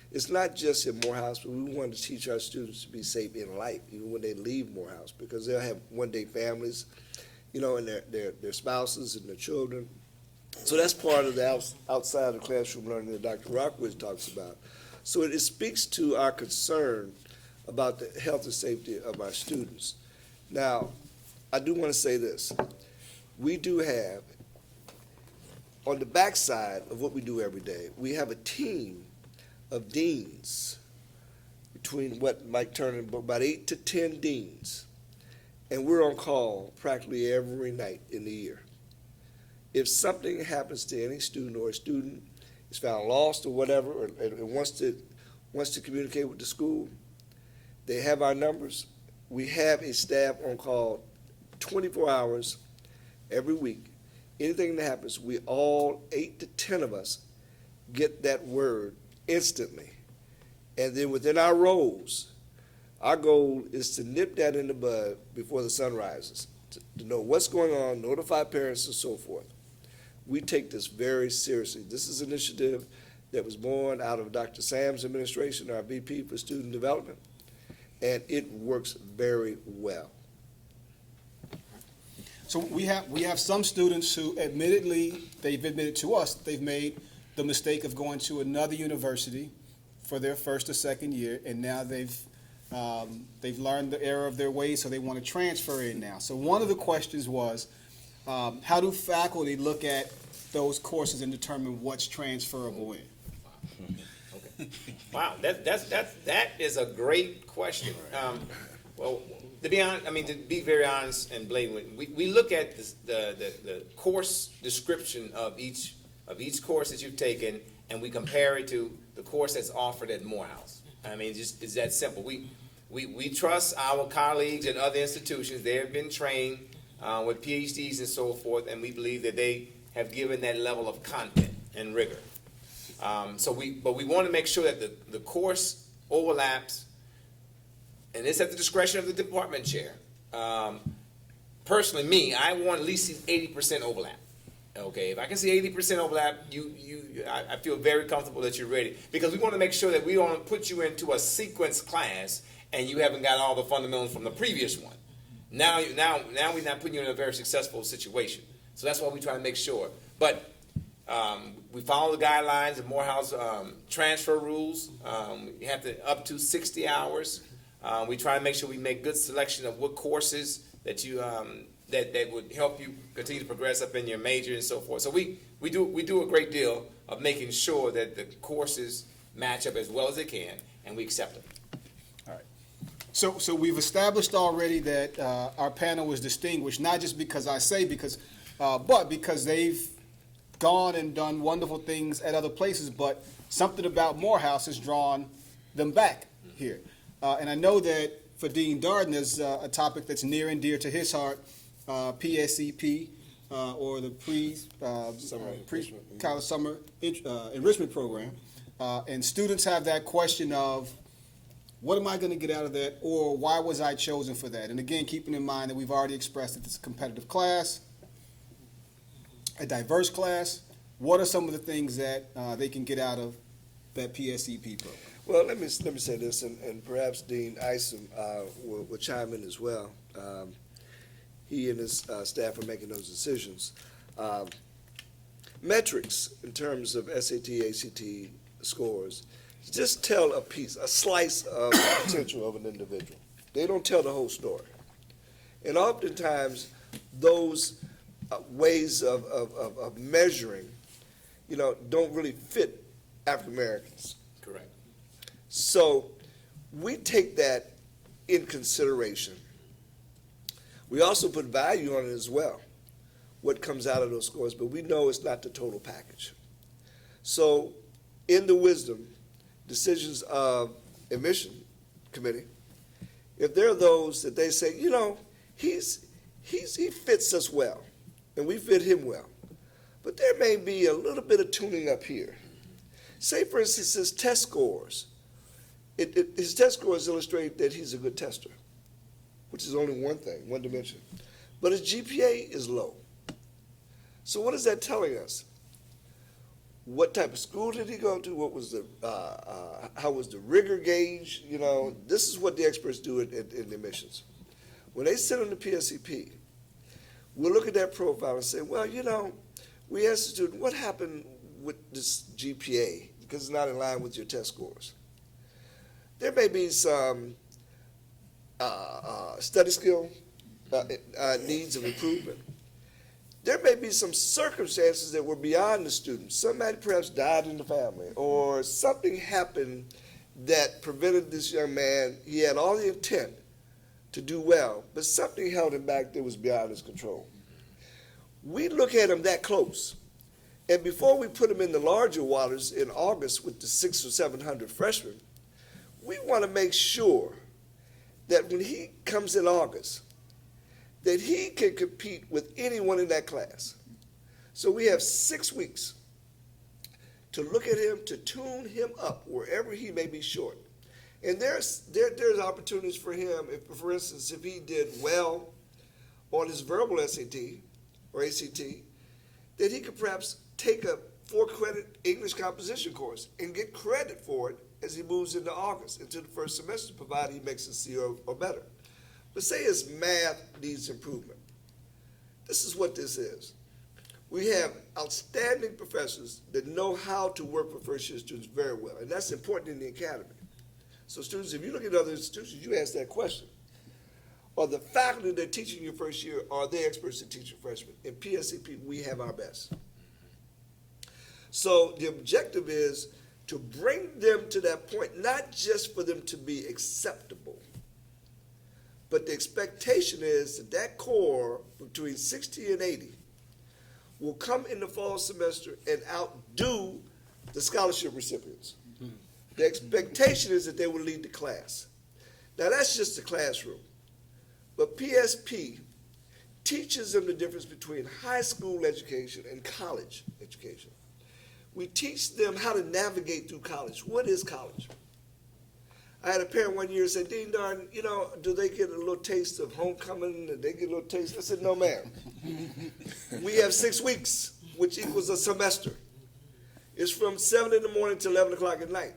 Speaker 6: It's not just at Morehouse, but we want to teach our students to be safe in life, even when they leave Morehouse, because they'll have one-day families, and their spouses and their children. So that's part of the outside of the classroom learning that Dr. Rockwood talks about. So it speaks to our concern about the health and safety of our students. Now, I do want to say this. We do have, on the backside of what we do every day, we have a team of deans, between what Mike Turner, about 8 to 10 deans, and we're on call practically every night in the year. If something happens to any student, or a student is found lost or whatever, or wants to communicate with the school, they have our numbers. We have a staff on call 24 hours every week. Anything that happens, we all, 8 to 10 of us, get that word instantly. And then within our roles, our goal is to nip that in the bud before the sun rises, to know what's going on, notify parents, and so forth. We take this very seriously. This is an initiative that was born out of Dr. Sam's administration, our VP for Student Development, and it works very well.
Speaker 1: So we have some students who they've admitted to us, they've made the mistake of going to another university for their first or second year, and now they've learned the error of their ways, so they want to transfer in now. So one of the questions was, how do faculty look at those courses and determine what's transferable in?
Speaker 9: Okay. Wow, that is a great question. Well, to be very honest and blatant, we look at the course description of each course that you've taken, and we compare it to the course that's offered at Morehouse. It's that simple. We trust our colleagues in other institutions. They have been trained with PhDs and so forth, and we believe that they have given that level of content and rigor. But we want to make sure that the course overlaps, and it's at the discretion of the department chair. Personally, me, I want at least 80% overlap. Okay, if I can see 80% overlap, I feel very comfortable that you're ready, because we want to make sure that we don't put you into a sequence class and you haven't got all the fundamentals from the previous one. Now we're not putting you in a very successful situation. So that's why we try to make sure. But we follow the guidelines of Morehouse transfer rules. You have to up to 60 hours. We try to make sure we make good selection of what courses that you that would help you continue to progress up in your major and so forth. So we do a great deal of making sure that the courses match up as well as they can, and we accept them.
Speaker 1: All right. So we've established already that our panel was distinguished, not just because I say but because they've gone and done wonderful things at other places, but something about Morehouse has drawn them back here. And I know that for Dean Darden, there's a topic that's near and dear to his heart, PSEP, or the pre-college summer enrichment program. And students have that question of, what am I going to get out of that, or why was I chosen for that? And again, keeping in mind that we've already expressed that it's a competitive class, a diverse class. What are some of the things that they can get out of that PSEP program?
Speaker 6: Well, let me say this, and perhaps Dean Isom will chime in as well. He and his staff are making those decisions. Metrics in terms of SAT, ACT scores just tell a slice of the potential of an individual. They don't tell the whole story. And oftentimes, those ways of measuring, don't really fit African Americans.
Speaker 9: Correct.
Speaker 6: So we take that in consideration. We also put value on it as well, what comes out of those scores, but we know it's not the total package. So in the wisdom, decisions of admission committee, if there are those that they say, he fits us well, and we fit him well, but there may be a little bit of tuning up here. Say, for instance, his test scores. His test scores illustrate that he's a good tester, which is only one thing, one dimension. But his GPA is low. So what is that telling us? What type of school did he go to? What was how was the rigor gauge? This is what the experts do in admissions. When they sit on the PSEP, we'll look at that profile and say, well, we asked the student, what happened with this GPA? Because it's not in line with your test scores. There may be some study skill needs of improvement. There may be some circumstances that were beyond the student. Somebody perhaps died in the family, or something happened that prevented this young man. He had all the intent to do well, but something held him back that was beyond his control. We look at him that close, and before we put him in the larger waters in August with the 600 or 700 freshmen, we want to make sure that when he comes in August, that he can compete with anyone in that class. So we have 6 weeks to look at him, to tune him up wherever he may be short. And there's opportunities for him, for instance, if he did well on his verbal SAT or ACT, that he could perhaps take a 4-credit English composition course and get credit for it as he moves into August, into the first semester, provided he makes a C or better. But say his math needs improvement. This is what this is. We have outstanding professors that know how to work with first-year students very well, and that's important in the academy. So students, if you look at other institutions, you ask that question. Are the faculty that are teaching your first year, are they experts at teaching freshmen? In PSEP, we have our best. So the objective is to bring them to that point, not just for them to be acceptable, but the expectation is that that core between 60 and 80 will come in the fall semester and outdo the scholarship recipients. Mm-hmm. The expectation is that they will lead the class. Now that's just the classroom. But PSP teaches them the difference between high school education and college education. We teach them how to navigate through college. What is college? I had a parent one year say, Dean Darden, do they get a little taste of homecoming? Did they get a little taste? I said, no, ma'am. We have 6 weeks, which equals a semester. It's from 7 in the morning to 11 o'clock at night.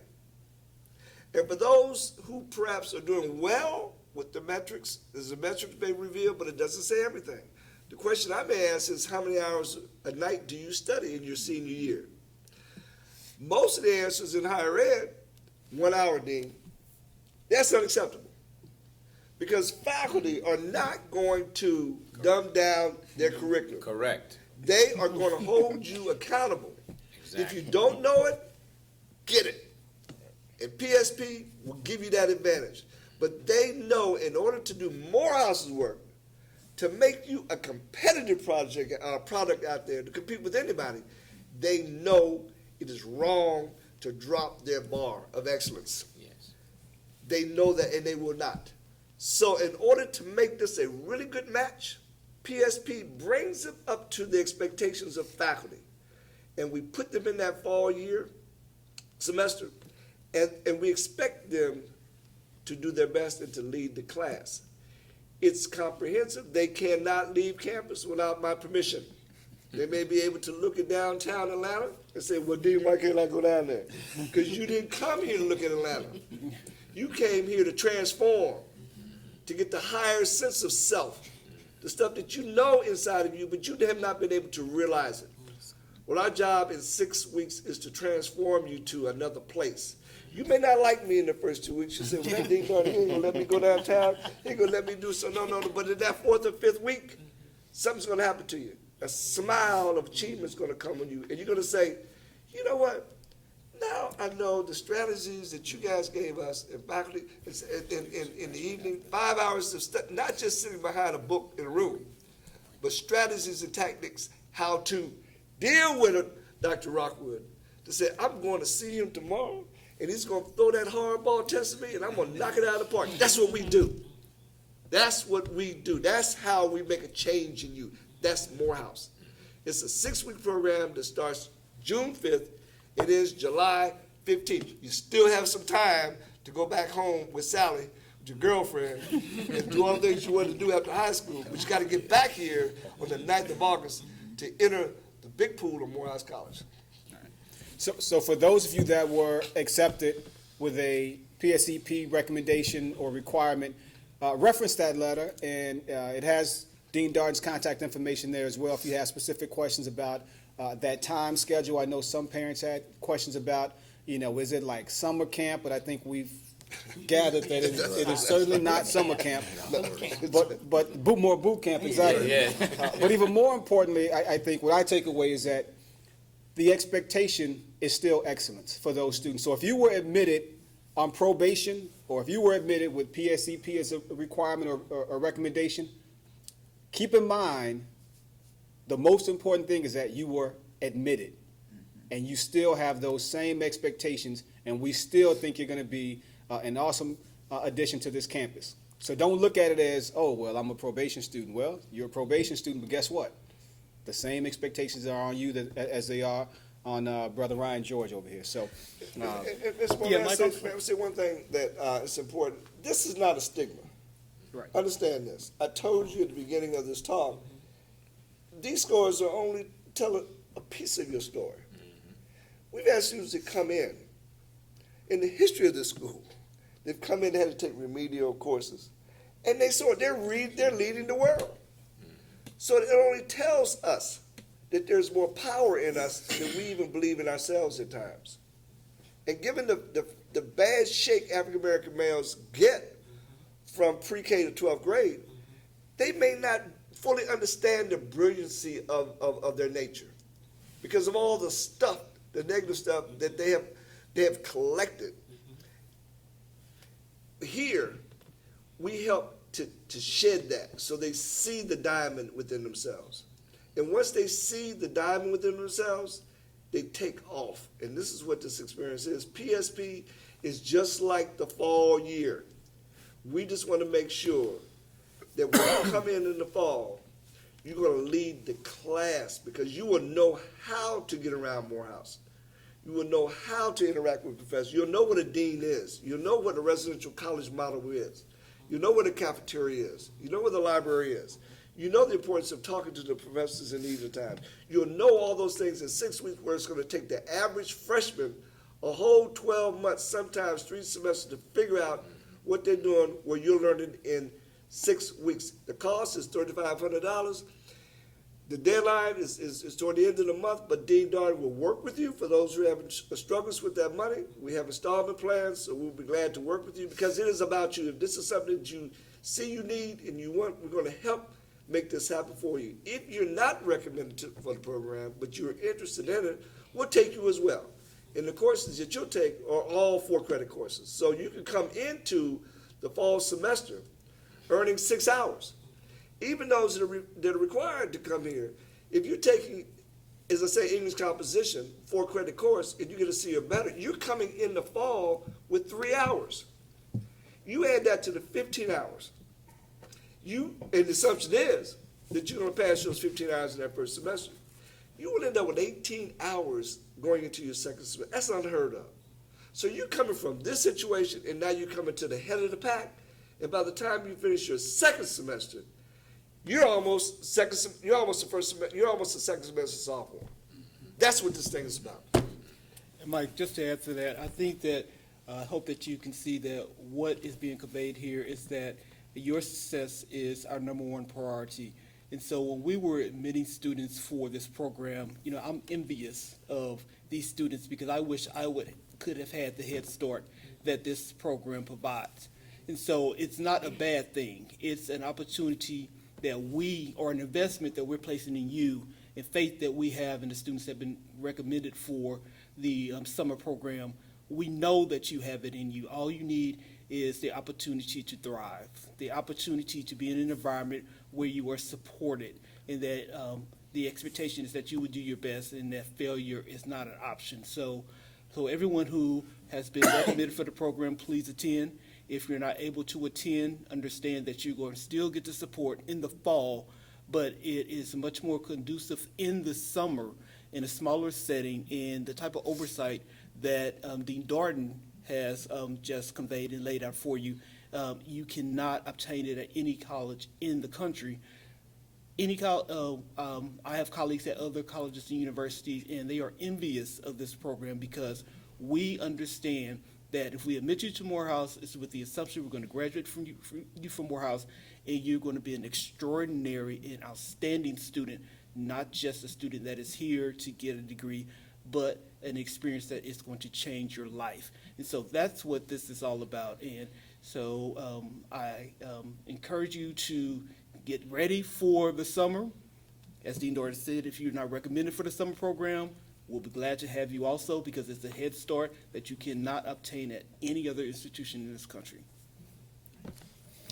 Speaker 6: And for those who perhaps are doing well with the metrics, there's a metrics may reveal, but it doesn't say everything. The question I may ask is, how many hours a night do you study in your senior year? Most of the answers in higher ed, 1 hour, Dean. That's unacceptable, because faculty are not going to dumb down their curriculum.
Speaker 9: Correct.
Speaker 6: They are going to hold you accountable. If you don't know it, get it. And PSP will give you that advantage. But they know in order to do Morehouse's work, to make you a competitive product out there, to compete with anybody, they know it is wrong to drop their bar of excellence.
Speaker 9: Yes.
Speaker 6: They know that, and they will not. So in order to make this a really good match, PSP brings them up to the expectations of faculty. And we put them in that fall year semester, and we expect them to do their best and to lead the class. It's comprehensive. They cannot leave campus without my permission. They may be able to look at downtown Atlanta and say, well, Dean, why can't I go down there? Because you didn't come here to look at Atlanta. You came here to transform, to get the higher sense of self, the stuff that you know inside of you, but you have not been able to realize it. Well, our job in 6 weeks is to transform you to another place. You may not like me in the first 2 weeks. You say, well, Dean, he ain't gonna let me go downtown. He ain't gonna let me do so. No. But in that 4th or 5th week, something's gonna happen to you. A smile of achievement's gonna come on you. And you're gonna say, you know what? Now I know the strategies that you guys gave us in faculty in the evening, 5 hours of study, not just sitting behind a book in a room, but strategies and tactics, how to deal with it, Dr. Rockwood, to say, I'm going to see him tomorrow, and he's going to throw that hardball test at me, and I'm going to knock it out of the park. That's what we do. That's what we do. That's how we make a change in you. That's Morehouse. It's a 6-week program that starts June 5th. It is July 15th. You still have some time to go back home with Sally, with your girlfriend, and do all the things you wanted to do after high school. But you got to get back here on the 9th of August to enter the big pool of Morehouse College.
Speaker 1: So for those of you that were accepted with a PSEP recommendation or requirement, reference that letter, and it has Dean Darden's contact information there as well if you have specific questions about that time schedule. I know some parents had questions about, is it like summer camp? But I think we've gathered that it is certainly not summer camp, but more boot camp, exactly.
Speaker 9: Yeah.
Speaker 1: But even more importantly, I think what I take away is that the expectation is still excellence for those students. So if you were admitted on probation, or if you were admitted with PSEP as a requirement or a recommendation, keep in mind the most important thing is that you were admitted, and you still have those same expectations, and we still think you're going to be an awesome addition to this campus. So don't look at it as, oh, well, I'm a probation student. Well, you're a probation student, but guess what? The same expectations are on you as they are on Brother Ryan George over here. So,
Speaker 6: I'll say one thing that is important. This is not a stigma.
Speaker 1: Right.
Speaker 6: Understand this. I told you at the beginning of this talk, these scores are only telling a piece of your story. We've had students that come in the history of this school, they've come in and had to take remedial courses, and they're leading the world. So it only tells us that there's more power in us than we even believe in ourselves at times. And given the bad shake African American males get from pre-K to 12th grade, they may not fully understand the brilliancy of their nature because of all the stuff, the negative stuff that they have collected. Here, we help to shed that so they see the diamond within themselves. And once they see the diamond within themselves, they take off. And this is what this experience is. PSP is just like the fall year. We just want to make sure that when you come in the fall, You're going to lead the class because you will know how to get around Morehouse. You will know how to interact with professors. You'll know what a dean is. You'll know what a residential college model is. You know what a cafeteria is. You know what the library is. You know the importance of talking to the professors in evening time. You'll know all those things in 6 weeks, where it's going to take the average freshman a whole 12 months, sometimes 3 semesters, to figure out what they're doing, where you're learning in 6 weeks. The cost is $3,500. The deadline is toward the end of the month, but Dean Darden will work with you for those who are having struggles with that money. We have installment plans, so we'll be glad to work with you because it is about you. If this is something that you see you need and you want, we're going to help make this happen for you. If you're not recommended for the program, but you're interested in it, we'll take you as well. And the courses that you'll take are all 4-credit courses. So you can come into the fall semester earning 6 hours. Even those that are required to come here, if you're taking, as I say, English composition, 4-credit course, and you get a C or better, you're coming in the fall with 3 hours. You add that to the 15 hours. And the assumption is that you're going to pass those 15 hours in that first semester. You will end up with 18 hours going into your second semester. That's unheard of. So you're coming from this situation, and now you're coming to the head of the pack. And by the time you finish your second semester, you're almost a second semester sophomore. That's what this thing is about.
Speaker 2: And Mike, just to add to that, I think that I hope that you can see that what is being conveyed here is that your success is our number one priority. And so when we were admitting students for this program, I'm envious of these students because I wish I could have had the head start that this program provides. And so it's not a bad thing. It's an opportunity that or an investment that we're placing in you and faith that we have in the students that have been recommended for the summer program. We know that you have it in you. All you need is the opportunity to thrive, the opportunity to be in an environment where you are supported, and that the expectation is that you would do your best and that failure is not an option. So everyone who has been recommended for the program, please attend. If you're not able to attend, understand that you're going to still get the support in the fall, but it is much more conducive in the summer in a smaller setting, and the type of oversight that Dean Darden has just conveyed and laid out for you. You cannot obtain it at any college in the country. I have colleagues at other colleges and universities, and they are envious of this program because we understand that if we admit you to Morehouse, it's with the assumption we're going to graduate from Morehouse, and you're going to be an extraordinary and outstanding student, not just a student that is here to get a degree, but an experience that is going to change your life. And so that's what this is all about. And so I encourage you to get ready for the summer. As Dean Darden said, if you're not recommended for the summer program, we'll be glad to have you also because it's a head start that you cannot obtain at any other institution in this country.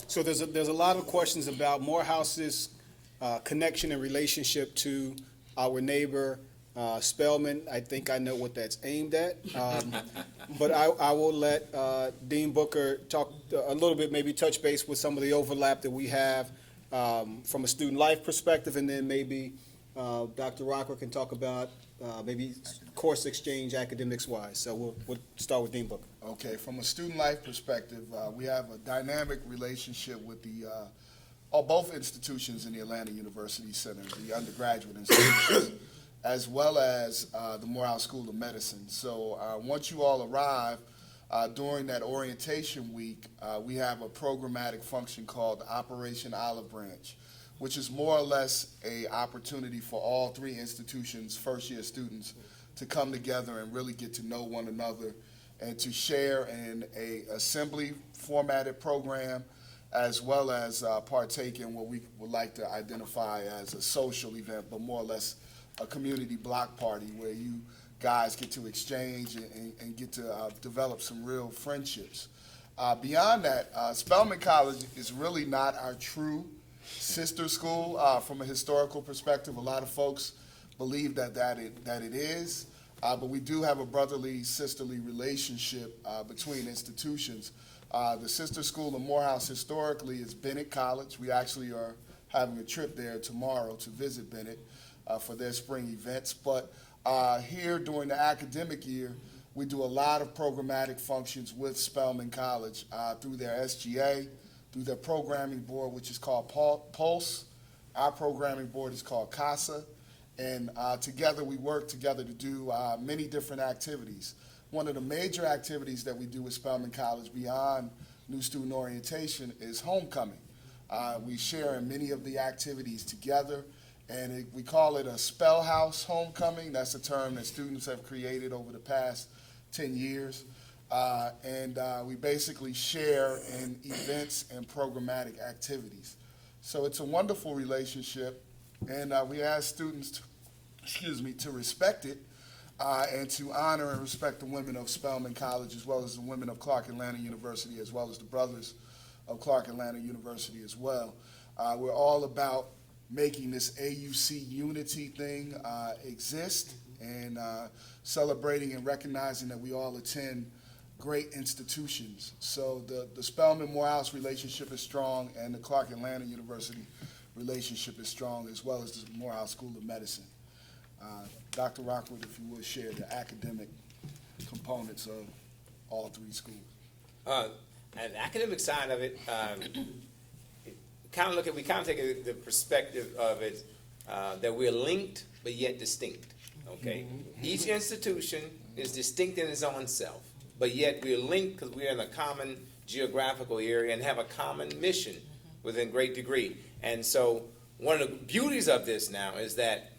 Speaker 1: So there's a lot of questions about Morehouse's connection and relationship to our neighbor Spelman. I think I know what that's aimed at. But I will let Dean Booker talk a little bit, maybe touch base with some of the overlap that we have from a student life perspective, and then maybe Dr. Rocker can talk about maybe course exchange academics-wise. So we'll start with Dean Booker.
Speaker 8: Okay, from a student life perspective, we have a dynamic relationship with both institutions in the Atlanta University Center, the undergraduate institutions, as well as the Morehouse School of Medicine. So once you all arrive, during that orientation week, we have a programmatic function called Operation Olive Branch, which is more or less a opportunity for all 3 institutions' first-year students to come together and really get to know one another and to share in a assembly formatted program, as well as partake in what we would like to identify as a social event, but more or less a community block party where you guys get to exchange and get to develop some real friendships. Beyond that, Spelman College is really not our true sister school from a historical perspective. A lot of folks believe that it is, but we do have a brotherly, sisterly relationship between institutions. The sister school of Morehouse historically is Bennett College. We actually are having a trip there tomorrow to visit Bennett for their spring events. But here during the academic year, we do a lot of programmatic functions with Spelman College through their SGA, through their programming board, which is called Pulse. Our programming board is called CASA. And together we work together to do many different activities. One of the major activities that we do with Spelman College beyond new student orientation is homecoming. We share in many of the activities together, and we call it a Spell House homecoming. That's a term that students have created over the past 10 years. We basically share in events and programmatic activities. So it's a wonderful relationship, and we ask students to respect it and to honor and respect the women of Spelman College, as well as the women of Clark Atlanta University, as well as the brothers of Clark Atlanta University as well. We're all about making this AUC unity thing exist, and celebrating and recognizing that we all attend great institutions. So the Spelman-Morehouse relationship is strong, and the Clark Atlanta University relationship is strong, as well as the Morehouse School of Medicine. Dr. Rockwood, if you would share the academic components of all three schools.
Speaker 9: And the academic side of it, we kind of take the perspective of it that we're linked but yet distinct. Okay, each institution is distinct in its own self, but yet we're linked because we're in a common geographical area and have a common mission within great degree. And so one of the beauties of this now is that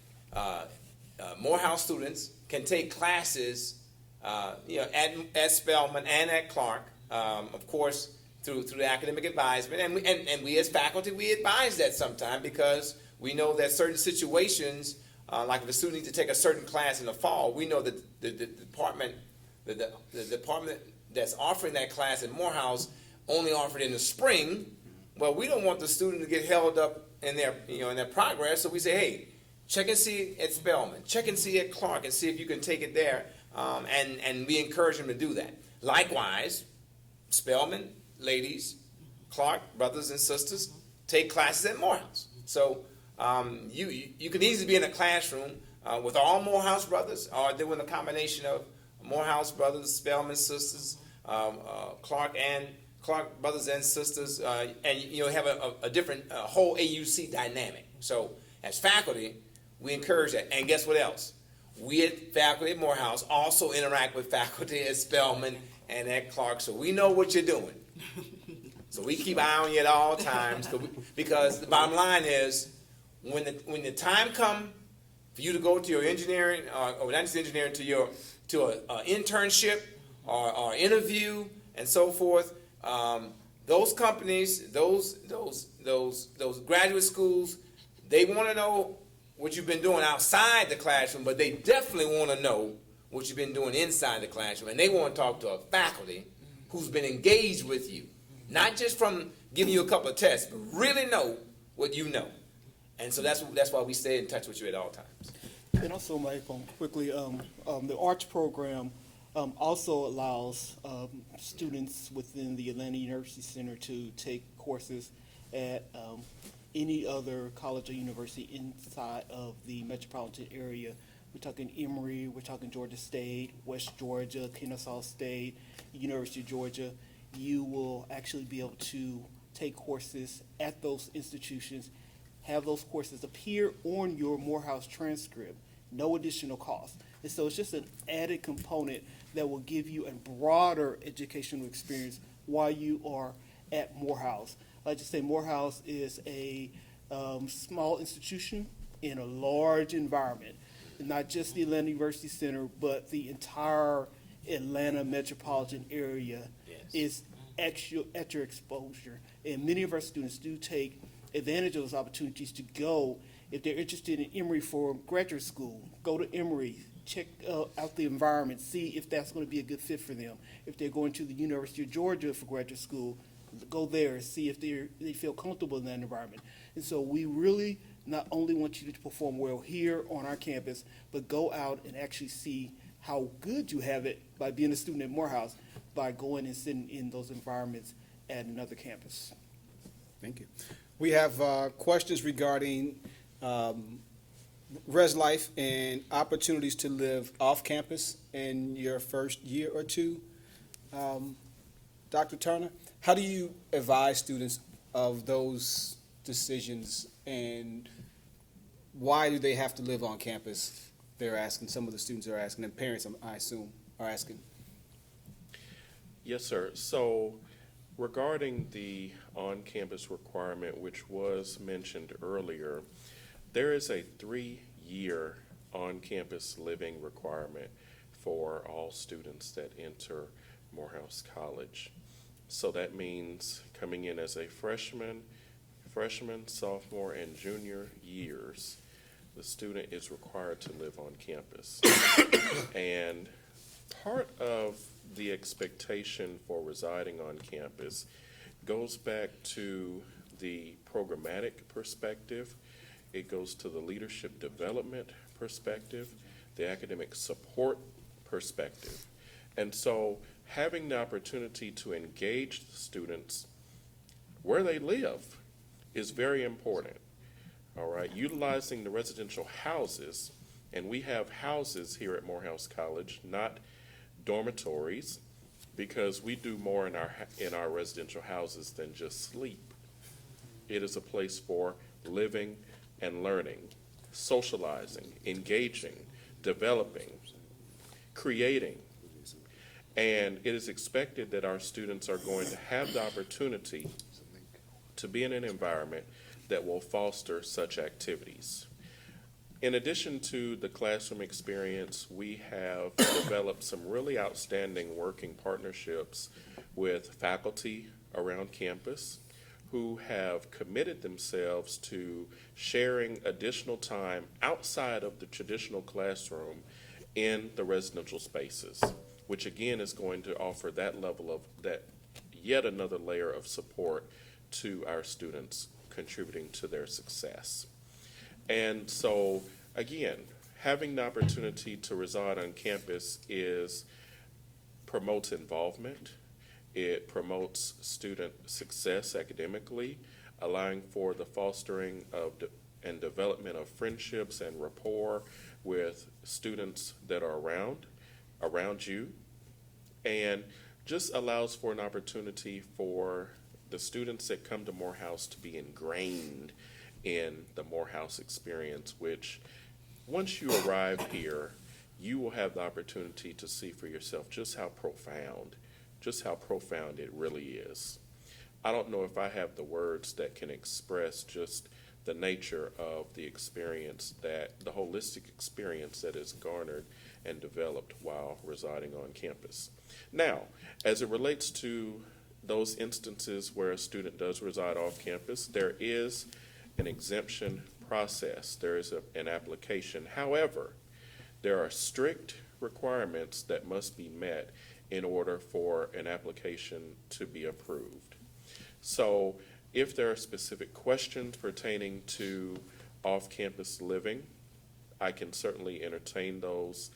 Speaker 9: Morehouse students can take classes, at Spelman and at Clark, of course, through the academic advisement, and we as faculty, we advise that sometimes because we know that certain situations, like if a student needs to take a certain class in the fall, we know that the department that's offering that class at Morehouse only offered in the spring. Well, we don't want the student to get held up in their progress, so we say, hey, check and see at Spelman, check and see at Clark, and see if you can take it there, and we encourage them to do that. Likewise, Spelman ladies, Clark brothers and sisters, take classes at Morehouse. So you can easily be in a classroom with all Morehouse brothers, or doing a combination of Morehouse brothers, Spelman sisters, Clark brothers and sisters, and have a different whole AUC dynamic. So as faculty, we encourage that. And guess what else? We at faculty at Morehouse also interact with faculty at Spelman and at Clark, so we know what you're doing. So we keep an eye on you at all times, because the bottom line is, when the time comes for you to go to your engineering, or not just engineering, to an internship or interview and so forth, those companies, those graduate schools, they want to know what you've been doing outside the classroom, but they definitely want to know what you've been doing inside the classroom, and they want to talk to a faculty who's been engaged with you, not just from giving you a couple of tests, but really know what you know. And so that's why we stay in touch with you at all times.
Speaker 2: And also, Michael, quickly, the ARCH program also allows students within the Atlanta University Center to take courses at any other college or university inside of the metropolitan area. We're talking Emory, we're talking Georgia State, West Georgia, Kennesaw State, University of Georgia. You will actually be able to take courses at those institutions, have those courses appear on your Morehouse transcript, no additional cost. And so it's just an added component that will give you a broader educational experience while you are at Morehouse. I just say Morehouse is a small institution in a large environment, not just the Atlanta University Center, but the entire Atlanta metropolitan area is at your exposure. And many of our students do take advantage of those opportunities to go. If they're interested in Emory for graduate school, go to Emory, check out the environment, see if that's going to be a good fit for them. If they're going to the University of Georgia for graduate school, go there and see if they feel comfortable in that environment. And so we really not only want you to perform well here on our campus, but go out and actually see how good you have it by being a student at Morehouse, by going and sitting in those environments at another campus.
Speaker 1: Thank you. We have questions regarding res life and opportunities to live off campus in your first year or two. Dr. Turner, how do you advise students of those decisions, and why do they have to live on campus? They're asking, some of the students are asking, and parents, I assume, are asking.
Speaker 7: Yes, sir. So regarding the on-campus requirement, which was mentioned earlier, there is a 3-year on-campus living requirement for all students that enter Morehouse College. So that means coming in as a freshman, sophomore, and junior years, the student is required to live on campus. And part of the expectation for residing on campus goes back to the programmatic perspective. It goes to the leadership development perspective, the academic support perspective. And so having the opportunity to engage the students where they live is very important. All right, utilizing the residential houses, and we have houses here at Morehouse College, not dormitories, because we do more in our residential houses than just sleep. It is a place for living and learning, socializing, engaging, developing, creating. And it is expected that our students are going to have the opportunity to be in an environment that will foster such activities. In addition to the classroom experience, we have developed some really outstanding working partnerships with faculty around campus who have committed themselves to sharing additional time outside of the traditional classroom in the residential spaces, which again is going to offer that level of that yet another layer of support to our students, contributing to their success. And so, again, having the opportunity to reside on campus promotes involvement. It promotes student success academically, allowing for the fostering of and development of friendships and rapport with students that are around you, and just allows for an opportunity for the students that come to Morehouse to be ingrained in the Morehouse experience, which once you arrive here, you will have the opportunity to see for yourself just how profound it really is. I don't know if I have the words that can express just the nature of the experience, that the holistic experience that is garnered and developed while residing on campus. Now, as it relates to those instances where a student does reside off campus, there is an exemption process. There is an application. However, there are strict requirements that must be met in order for an application to be approved. So if there are specific questions pertaining to off-campus living, I can certainly entertain those.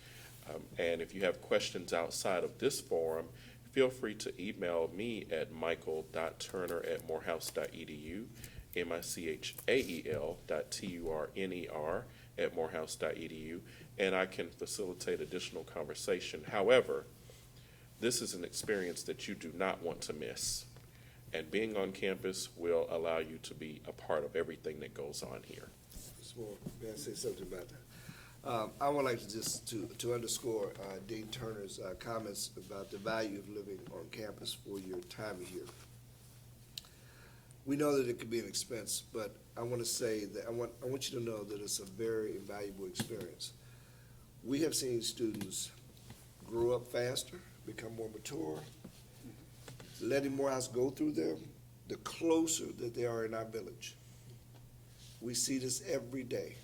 Speaker 7: And if you have questions outside of this forum, feel free to email me at michael.turner@morehouse.edu, michael.turner@morehouse.edu, and I can facilitate additional conversation. However, this is an experience that you do not want to miss, and being on campus will allow you to be a part of everything that goes on here.
Speaker 6: Ms. Moore, may I say something about that? I would like to just to underscore Dean Turner's comments about the value of living on campus for your time here. We know that it could be an expense, but I want to say that I want you to know that it's a very invaluable experience. We have seen students grow up faster, become more mature, letting Morehouse go through them, the closer that they are in our village. We see this every day.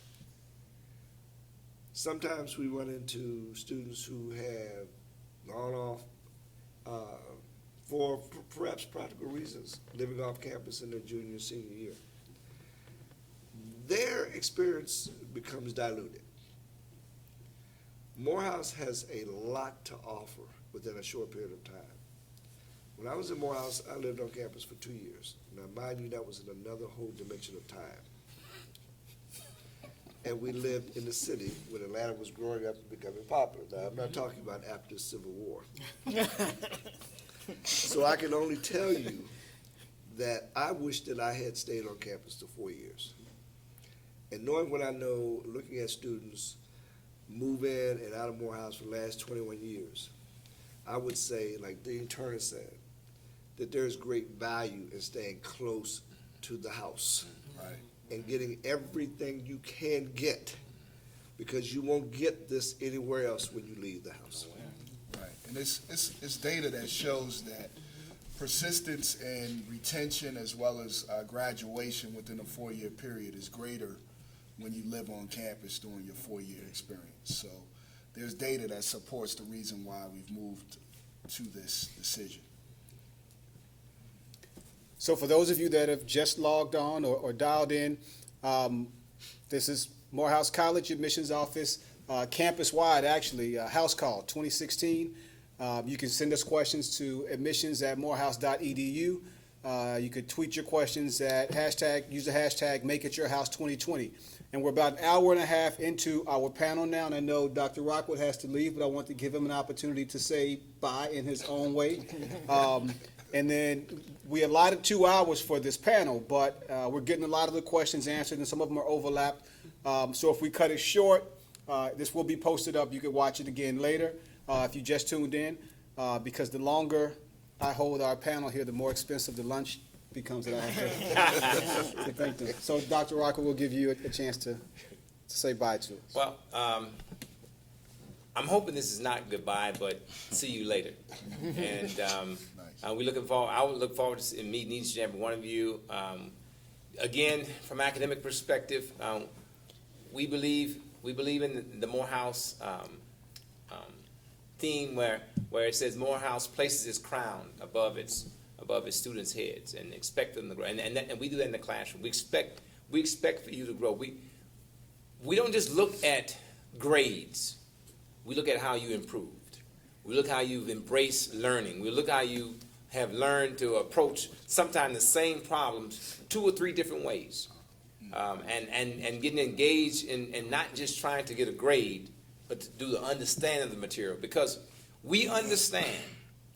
Speaker 6: Sometimes we run into students who have gone off for perhaps practical reasons, living off campus in their junior and senior year. Their experience becomes diluted. Morehouse has a lot to offer within a short period of time. When I was in Morehouse, I lived on campus for 2 years. Now, mind you, that was in another whole dimension of time. And we lived in the city when Atlanta was growing up and becoming popular. Now, I'm not talking about after the Civil War. So I can only tell you that I wish that I had stayed on campus the 4 years. And knowing what I know, looking at students move in and out of Morehouse for the last 21 years, I would say, like Dean Turner said, that there's great value in staying close to the house.
Speaker 8: Right.
Speaker 6: And getting everything you can get, because you won't get this anywhere else when you leave the house.
Speaker 8: Right, and it's data that shows that persistence and retention as well as graduation within a 4-year period is greater when you live on campus during your 4-year experience. So there's data that supports the reason why we've moved to this decision.
Speaker 1: So for those of you that have just logged on or dialed in, this is Morehouse College Admissions Office, campus-wide actually, house call 2016. You can send us questions to admissions@morehouse.edu. You could tweet your questions at use the hashtag #MakeItYourHouse2020. And we're about an hour and a half into our panel now, and I know Dr. Rockwood has to leave, but I want to give him an opportunity to say bye in his own way. And then we allotted 2 hours for this panel, but we're getting a lot of the questions answered, and some of them are overlapped. So if we cut it short, this will be posted up. You can watch it again later if you just tuned in, because the longer I hold our panel here, the more expensive the lunch becomes that I have to thank them. So Dr. Rocker will give you a chance to say bye to us.
Speaker 9: Well, I'm hoping this is not goodbye, but see you later. And we looking forward. I would look forward to meeting each and every one of you. Again, from academic perspective, we believe in the Morehouse theme where it says Morehouse places its crown above its students' heads and expect them to grow. And we do that in the classroom. We expect for you to grow. We don't just look at grades. We look at how you improved. We look how you've embraced learning. We look how you have learned to approach sometimes the same problems 2 or 3 different ways. And getting engaged in not just trying to get a grade, but to do the understanding of the material. Because we understand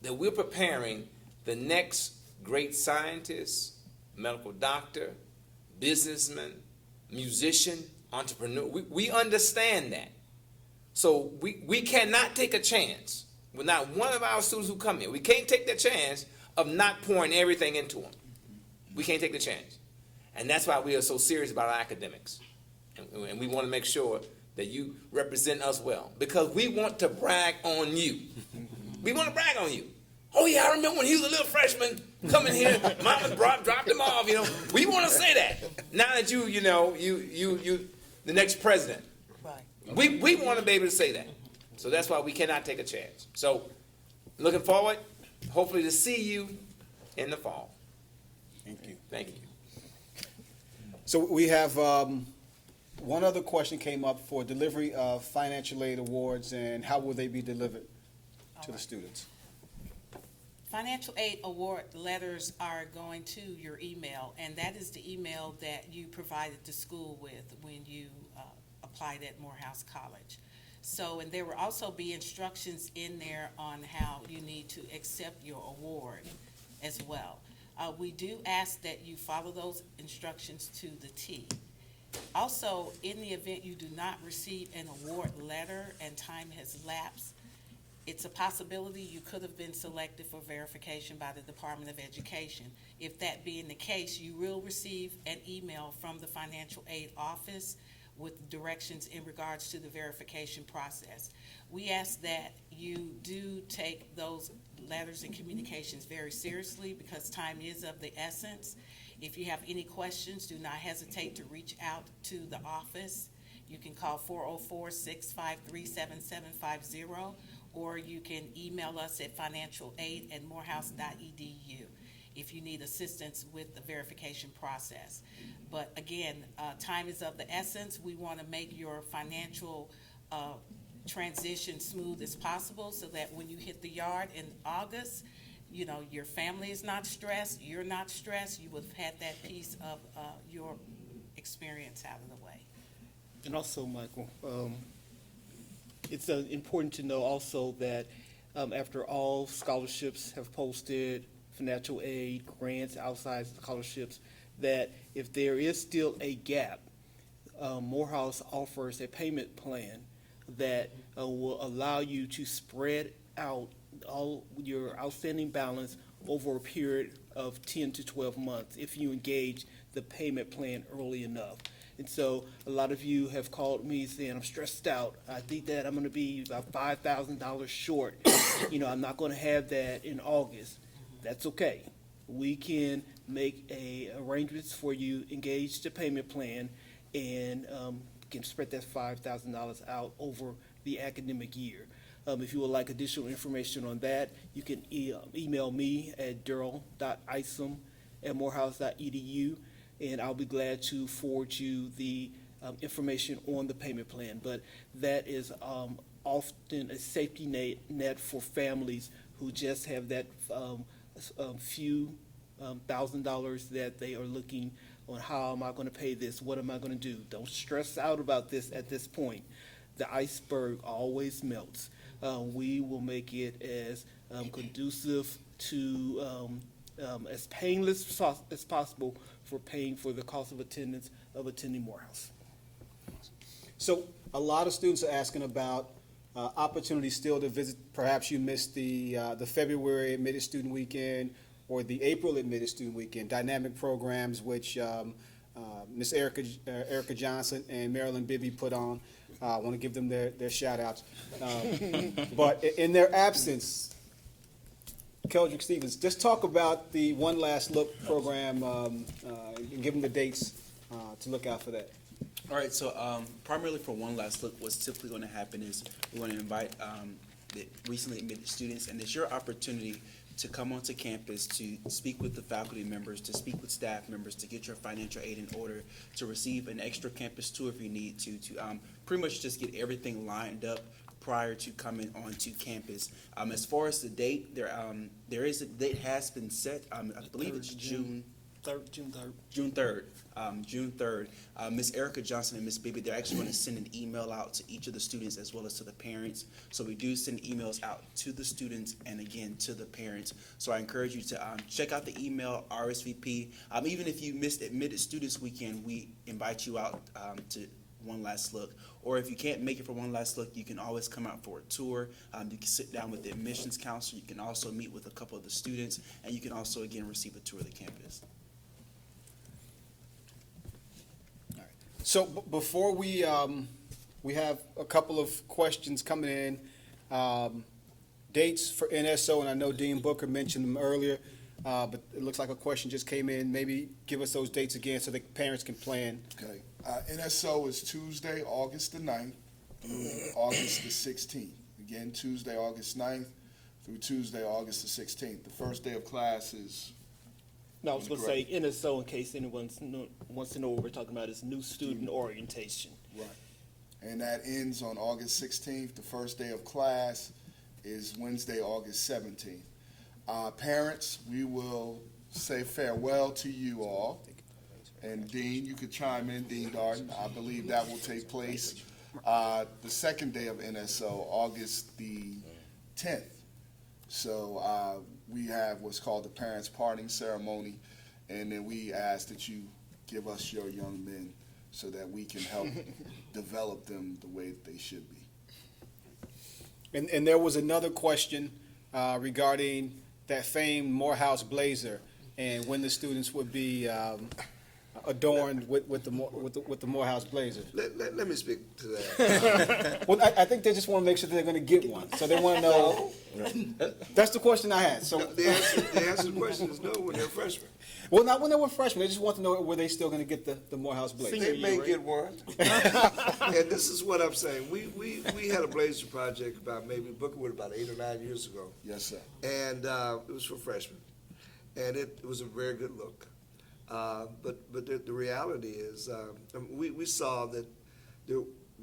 Speaker 9: that we're preparing the next great scientist, medical doctor, businessman, musician, entrepreneur. We understand that. So we cannot take a chance with not one of our students who come here. We can't take the chance of not pouring everything into them. We can't take the chance. And that's why we are so serious about our academics. And we want to make sure that you represent us well. Because we want to brag on you. We want to brag on you. Oh yeah, I remember when he was a little freshman coming here, mama dropped him off, We want to say that. Now that you the next president. Right. We want to be able to say that. So that's why we cannot take a chance. So looking forward, hopefully to see you in the fall.
Speaker 1: Thank you.
Speaker 9: Thank you.
Speaker 1: So we have one other question came up for delivery of financial aid awards, and how will they be delivered to the students?
Speaker 3: Financial aid award letters are going to your email, and that is the email that you provided the school with when you applied at Morehouse College. So, and there will also be instructions in there on how you need to accept your award as well. We do ask that you follow those instructions to the T. Also, in the event you do not receive an award letter and time has lapsed, it's a possibility you could have been selected for verification by the Department of Education. If that being the case, you will receive an email from the financial aid office with directions in regards to the verification process. We ask that you do take those letters and communications very seriously because time is of the essence. If you have any questions, do not hesitate to reach out to the office. You can call 404-653-7750, or you can email us at financialaid@morehouse.edu if you need assistance with the verification process. But again, time is of the essence. We want to make your financial transition smooth as possible so that when you hit the yard in August, you know, your family is not stressed, you're not stressed, you would have had that piece of your experience out of the way.
Speaker 2: And also, Michael, it's important to know also that after all scholarships have posted, financial aid, grants, outside scholarships, that if there is still a gap, Morehouse offers a payment plan that will allow you to spread out all your outstanding balance over a period of 10 to 12 months if you engage the payment plan early enough. And so a lot of you have called me saying, I'm stressed out. I think that I'm going to be about $5,000 short. You know, I'm not going to have that in August. That's okay. We can make arrangements for you, engage the payment plan, and can spread that $5,000 out over the academic year. If you would like additional information on that, you can email me at durrell.isom@morehouse.edu, and I'll be glad to forward you the information on the payment plan. But that is often a safety net for families who just have that few $1,000 that they are looking on. How am I going to pay this? What am I going to do? Don't stress out about this at this point. The iceberg always melts. We will make it as conducive to as painless as possible for paying for the cost of attendance of attending Morehouse.
Speaker 1: So a lot of students are asking about opportunities still to visit. Perhaps you missed the February admitted student weekend or the April admitted student weekend, dynamic programs which Ms. Erica Johnson and Marilyn Bibby put on. I want to give them their shout outs. But in their absence, Keldrick Stevens, just talk about the One Last Look program and give them the dates to look out for that.
Speaker 4: All right, so primarily for One Last Look, what's typically going to happen is we want to invite the recently admitted students, and it's your opportunity to come onto campus to speak with the faculty members, to speak with staff members, to get your financial aid in order, to receive an extra campus tour if you need to pretty much just get everything lined up prior to coming onto campus. As far as the date, there is a date has been set. I believe it's June 3rd. June 3rd. Ms. Erica Johnson and Ms. Bibby, they're actually going to send an email out to each of the students as well as to the parents. So we do send emails out to the students and again to the parents. So I encourage you to check out the email, RSVP. Even if you missed Admitted Students Weekend, we invite you out to One Last Look. Or if you can't make it for One Last Look, you can always come out for a tour. You can sit down with the admissions counselor. You can also meet with a couple of the students, and you can also, again, receive a tour of the campus.
Speaker 1: So before we have a couple of questions coming in. Dates for NSO, and I know Dean Booker mentioned them earlier, but it looks like a question just came in. Maybe give us those dates again so the parents can plan.
Speaker 8: Okay. NSO is Tuesday, August the 9th through August the 16th. Again, Tuesday, August 9th through Tuesday, August the 16th. The first day of class is...
Speaker 2: No, I was going to say NSO in case anyone wants to know what we're talking about is New Student Orientation.
Speaker 8: Right. And that ends on August 16th. The first day of class is Wednesday, August 17th. Parents, we will say farewell to you all. And Dean, you could chime in, Dean Darden. I believe that will take place the second day of NSO, August the 10th. So we have what's called the Parents Parting Ceremony, and then we ask that you give us your young men so that we can help develop them the way that they should be.
Speaker 1: And there was another question regarding that famed Morehouse blazer and when the students would be adorned with the Morehouse blazer.
Speaker 6: Let me speak to that.
Speaker 1: Well, I think they just want to make sure that they're going to get one, so they want to know. That's the question I had. So
Speaker 6: The answer to the question is no when they're freshmen.
Speaker 1: well, not when they were freshmen. They just want to know were they still going to get the Morehouse blazer.
Speaker 6: They may get one. And this is what I'm saying. We had a blazer project about maybe Bookerwood about 8 or 9 years ago.
Speaker 8: Yes, sir.
Speaker 6: And it was for freshmen. And it was a very good look. But the reality is we saw that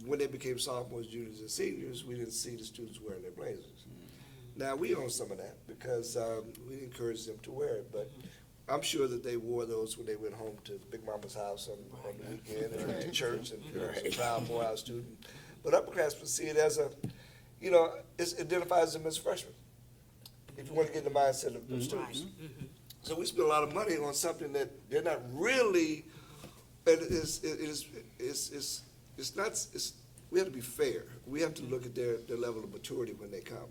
Speaker 6: when they became sophomores, juniors, and seniors, we didn't see the students wearing their blazers. Now, we own some of that because we encouraged them to wear it. But I'm sure that they wore those when they went home to Big Mama's house on the weekend and went to church and was a proud Morehouse student. But upperclassmen see it as a, it identifies them as freshmen. If you want to get in the mindset of those students. So we spend a lot of money on something that they're not really, and we have to be fair. We have to look at their level of maturity when they come.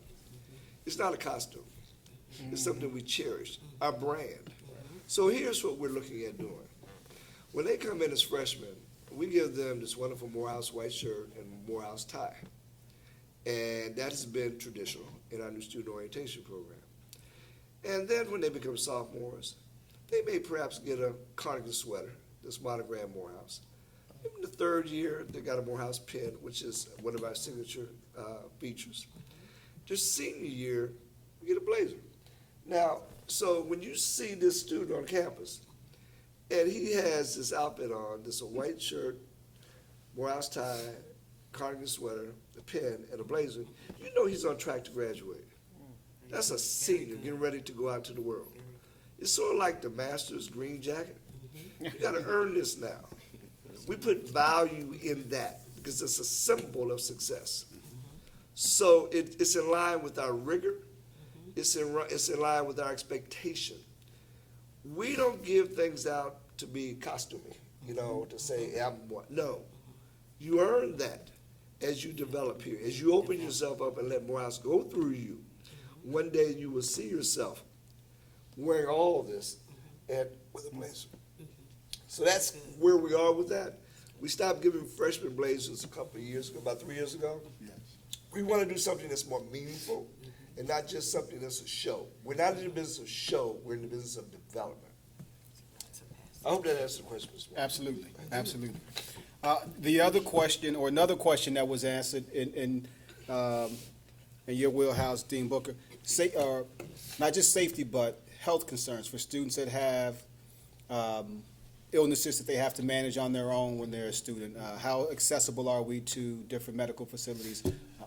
Speaker 6: It's not a costume. It's something we cherish, our brand. So here's what we're looking at doing. When they come in as freshmen, we give them this wonderful Morehouse white shirt and Morehouse tie. And that has been traditional in our new student orientation program. And then when they become sophomores, they may perhaps get a cardigan sweater that's monogrammed Morehouse. In the third year, they got a Morehouse pin, which is one of our signature features. Just senior year, we get a blazer. Now, so when you see this student on campus, and he has this outfit on, this a white shirt, Morehouse tie, cardigan sweater, a pin, and a blazer, you know he's on track to graduate. That's a senior getting ready to go out to the world. It's sort of like the master's green jacket. You got to earn this now. We put value in that because it's a symbol of success. So it's in line with our rigor. It's in line with our expectation. We don't give things out to be costuming, to say, I'm what. No. You earn that as you develop here. As you open yourself up and let Morehouse go through you, one day you will see yourself wearing all of this and with a blazer. So that's where we are with that. We stopped giving freshmen blazers a couple of years ago, about 3 years ago.
Speaker 8: Yes.
Speaker 6: We want to do something that's more meaningful and not just something that's a show. We're not in the business of show, we're in the business of development. I hope that answers the question, Mr. Moore.
Speaker 1: Absolutely. The other question, or another question that was answered in your wheelhouse, Dean Booker, not just safety, but health concerns for students that have illnesses that they have to manage on their own when they're a student. How accessible are we to different medical facilities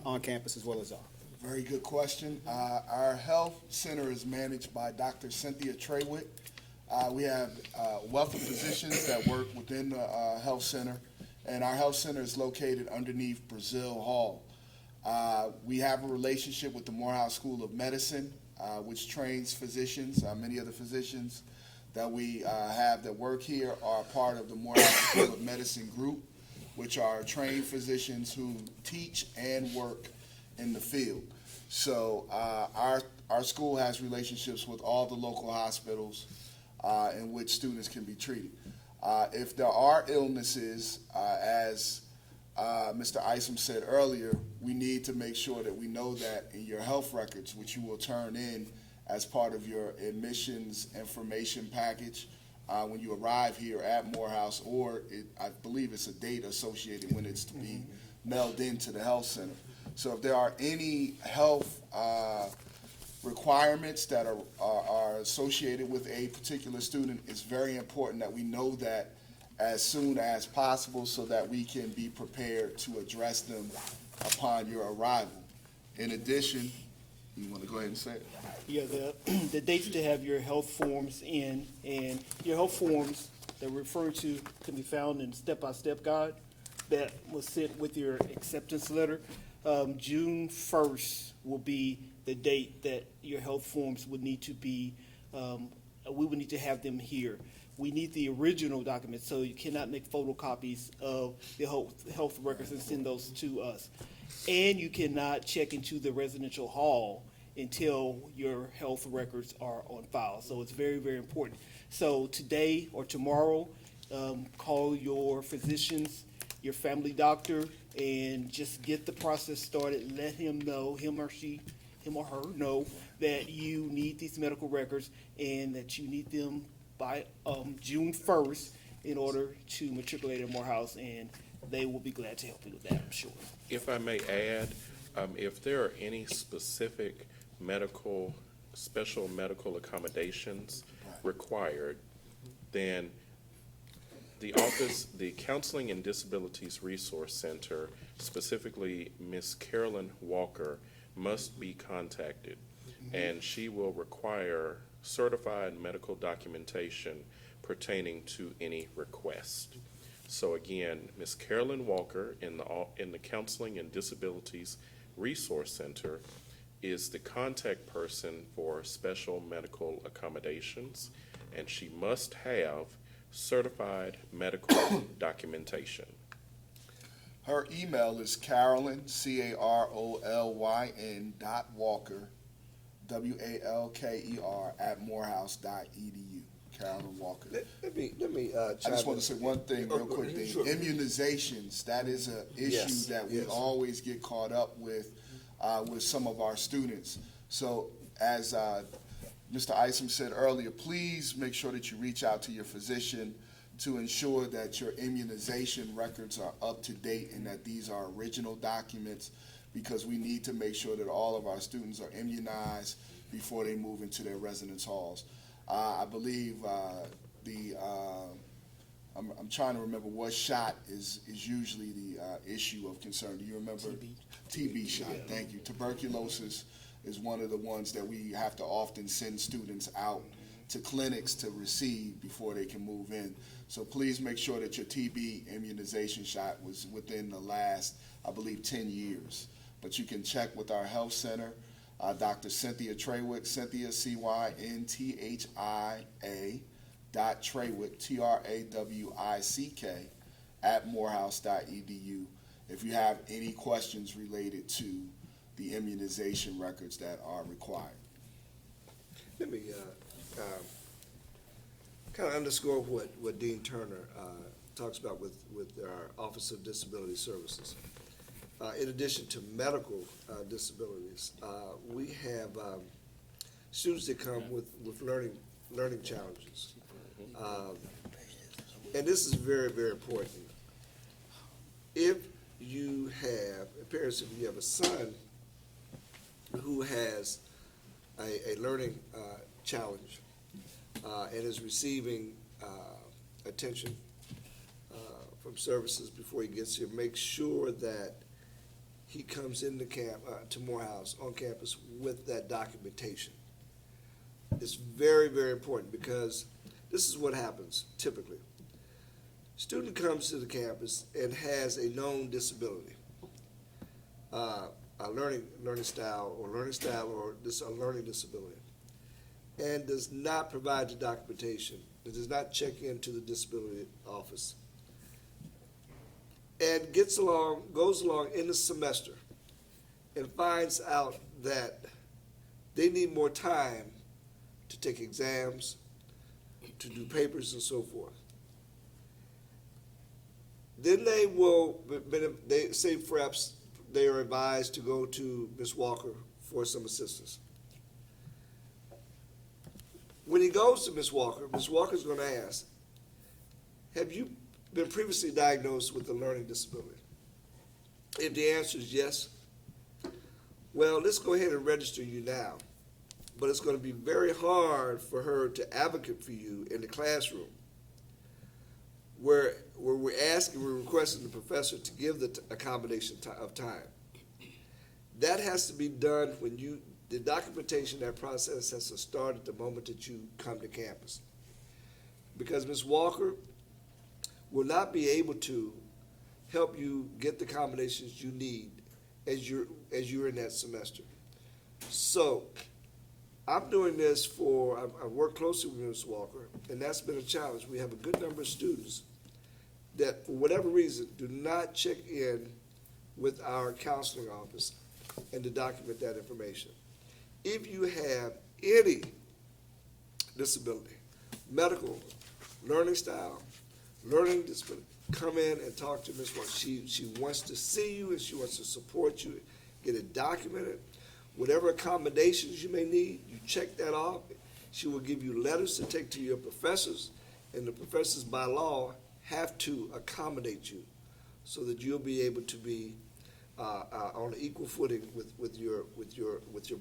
Speaker 1: on campus as well as off?
Speaker 8: Very good question. Our health center is managed by Dr. Cynthia Traywick. We have a wealth of physicians that work within the health center, and our health center is located underneath Brazil Hall. We have a relationship with the Morehouse School of Medicine, which trains physicians. Many of the physicians that we have that work here are part of the Morehouse School of Medicine group, which are trained physicians who teach and work in the field. So our school has relationships with all the local hospitals in which students can be treated. If there are illnesses, as Mr. Isom said earlier, we need to make sure that we know that in your health records, which you will turn in as part of your admissions information package when you arrive here at Morehouse, or I believe it's a date associated when it's to be mailed into the health center. So if there are any health requirements that are associated with a particular student, it's very important that we know that as soon as possible so that we can be prepared to address them upon your arrival. In addition, you want to go ahead and say it?
Speaker 2: Yeah, the dates to have your health forms in, and your health forms that we're referring to can be found in the step-by-step guide that was sent with your acceptance letter. June 1st will be the date that your health forms would need to be, we would need to have them here. We need the original documents, so you cannot make photocopies of the health records and send those to us. And you cannot check into the residential hall until your health records are on file. So it's very, very important. So today or tomorrow, call your physicians, your family doctor, and just get the process started. Let him know, him or her know that you need these medical records and that you need them by June 1st in order to matriculate at Morehouse, and they will be glad to help you with that, I'm sure.
Speaker 7: If I may add, if there are any specific special medical accommodations required, then the Counseling and Disabilities Resource Center, specifically Ms. Carolyn Walker, must be contacted. and she will require certified medical documentation pertaining to any request. So again, Ms. Carolyn Walker in the Counseling and Disabilities Resource Center is the contact person for special medical accommodations, and she must have certified medical documentation.
Speaker 8: Her email is Carolyn, Carolyn .Walker, WALKER @morehouse.edu. Carolyn Walker.
Speaker 6: Let me
Speaker 8: I just want to say one thing real quick. The
Speaker 6: Sure.
Speaker 8: immunizations, that is an issue
Speaker 6: Yes,
Speaker 8: that we
Speaker 6: yes.
Speaker 8: always get caught up with some of our students. So as Mr. Isom said earlier, please make sure that you reach out to your physician to ensure that your immunization records are up to date and that these are original documents, because we need to make sure that all of our students are immunized before they move into their residence halls. I believe I'm trying to remember what shot is usually the issue of concern. Do you remember? TB shot, thank you. Tuberculosis is one of the ones that we have to often send students out to clinics to receive before they can move in. So please make sure that your TB immunization shot was within the last, I believe, 10 years. But you can check with our health center, Dr. Cynthia Traywick, Cynthia, CYNTHIA .Traywick, TRAWICK @morehouse.edu if you have any questions related to the immunization records that are required.
Speaker 6: Let me kind of underscore what Dean Turner talks about with our Office of Disability Services. In addition to medical disabilities, we have students that come with learning challenges. And this is very, very important. If you have, parents, if you have a son who has a learning challenge and is receiving attention from services before he gets here, make sure that he comes into to Morehouse on campus with that documentation. It's very, very important, because this is what happens typically. Student comes to the campus and has a known disability, a learning style or a learning disability, and does not provide the documentation. It does not check into the disability office, and goes along in the semester and finds out that they need more time to take exams, to do papers and so forth. Then they say perhaps they are advised to go to Ms. Walker for some assistance. When he goes to Ms. Walker is going to ask, have you been previously diagnosed with a learning disability? If the answer is yes, well, let's go ahead and register you now. But it's going to be very hard for her to advocate for you in the classroom, where we're requesting the professor to give the accommodation of time. That has to be done when the documentation, that process has to start at the moment that you come to campus. Because Ms. Walker will not be able to help you get the accommodations you need as you're in that semester. So I'm doing this I work closely with Ms. Walker, and that's been a challenge. We have a good number of students that, for whatever reason, do not check in with our counseling office and to document that information. If you have any disability, medical, learning style, learning disability, come in and talk to Ms. Walker. She wants to see you and she wants to support you, get it documented. Whatever accommodations you may need, you check that off. She will give you letters to take to your professors, and the professors by law have to accommodate you so that you'll be able to be on an equal footing with your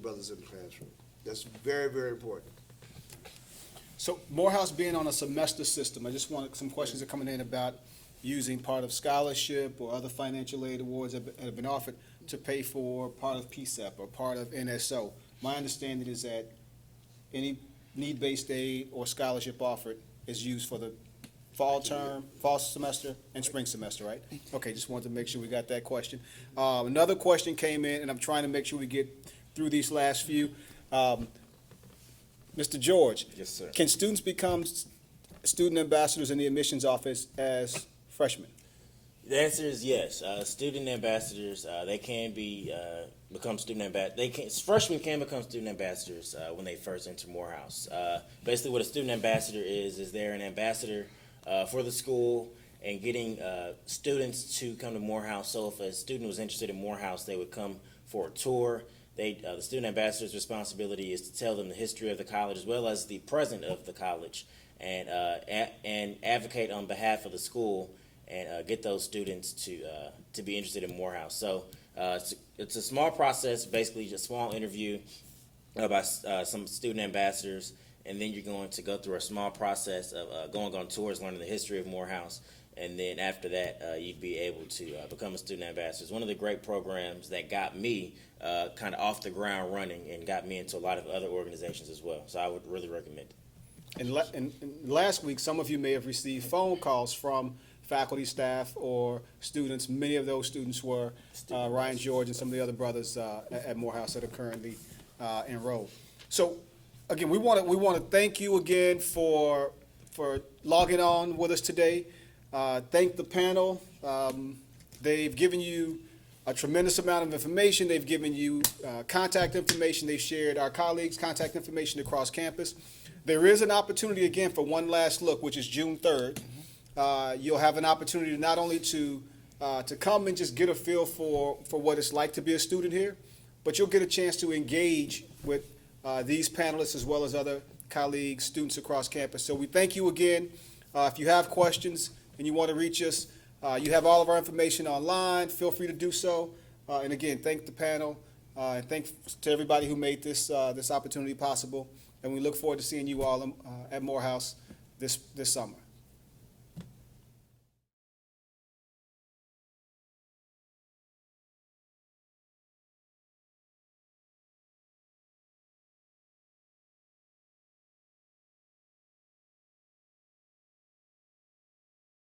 Speaker 6: brothers in the classroom. That's very, very important.
Speaker 1: So Morehouse being on a semester system, I just want some questions are coming in about using part of scholarship or other financial aid awards that have been offered to pay for part of PSEP or part of NSO. My understanding is that any need-based aid or scholarship offered is used for the fall term, fall semester, and spring semester, right? Okay, just wanted to make sure we got that question. Another question came in, and I'm trying to make sure we get through these last few. Mr. George?
Speaker 5: Yes, sir.
Speaker 1: Can students become student ambassadors in the admissions office as freshmen?
Speaker 5: The answer is yes. Student ambassadors, they can become student ambassadors. Freshmen can become student ambassadors when they first enter Morehouse. Basically, what a student ambassador is they're an ambassador for the school and getting students to come to Morehouse. So if a student was interested in Morehouse, they would come for a tour. The student ambassador's responsibility is to tell them the history of the college as well as the present of the college, and advocate on behalf of the school and get those students to be interested in Morehouse. So it's a small process, basically just a small interview by some student ambassadors, and then you're going to go through a small process of going on tours, learning the history of Morehouse, and then after that, you'd be able to become a student ambassador. It's one of the great programs that got me kind of off the ground running and got me into a lot of other organizations as well. So I would really recommend it.
Speaker 1: And last week, some of you may have received phone calls from faculty, staff, or students. Many of those students were Ryan George and some of the other brothers at Morehouse that are currently enrolled. So, again, we want to thank you again for logging on with us today. Thank the panel. They've given you a tremendous amount of information. They've given you contact information. They've shared our colleagues' contact information across campus. There is an opportunity again for one last look, which is June 3rd. You'll have an opportunity not only to come and just get a feel for what it's like to be a student here, but you'll get a chance to engage with these panelists as well as other colleagues, students across campus. So we thank you again. If you have questions and you want to reach us, you have all of our information online. Feel free to do so. And again, thank the panel and thanks to everybody who made this opportunity possible. And we look forward to seeing you all at Morehouse this summer.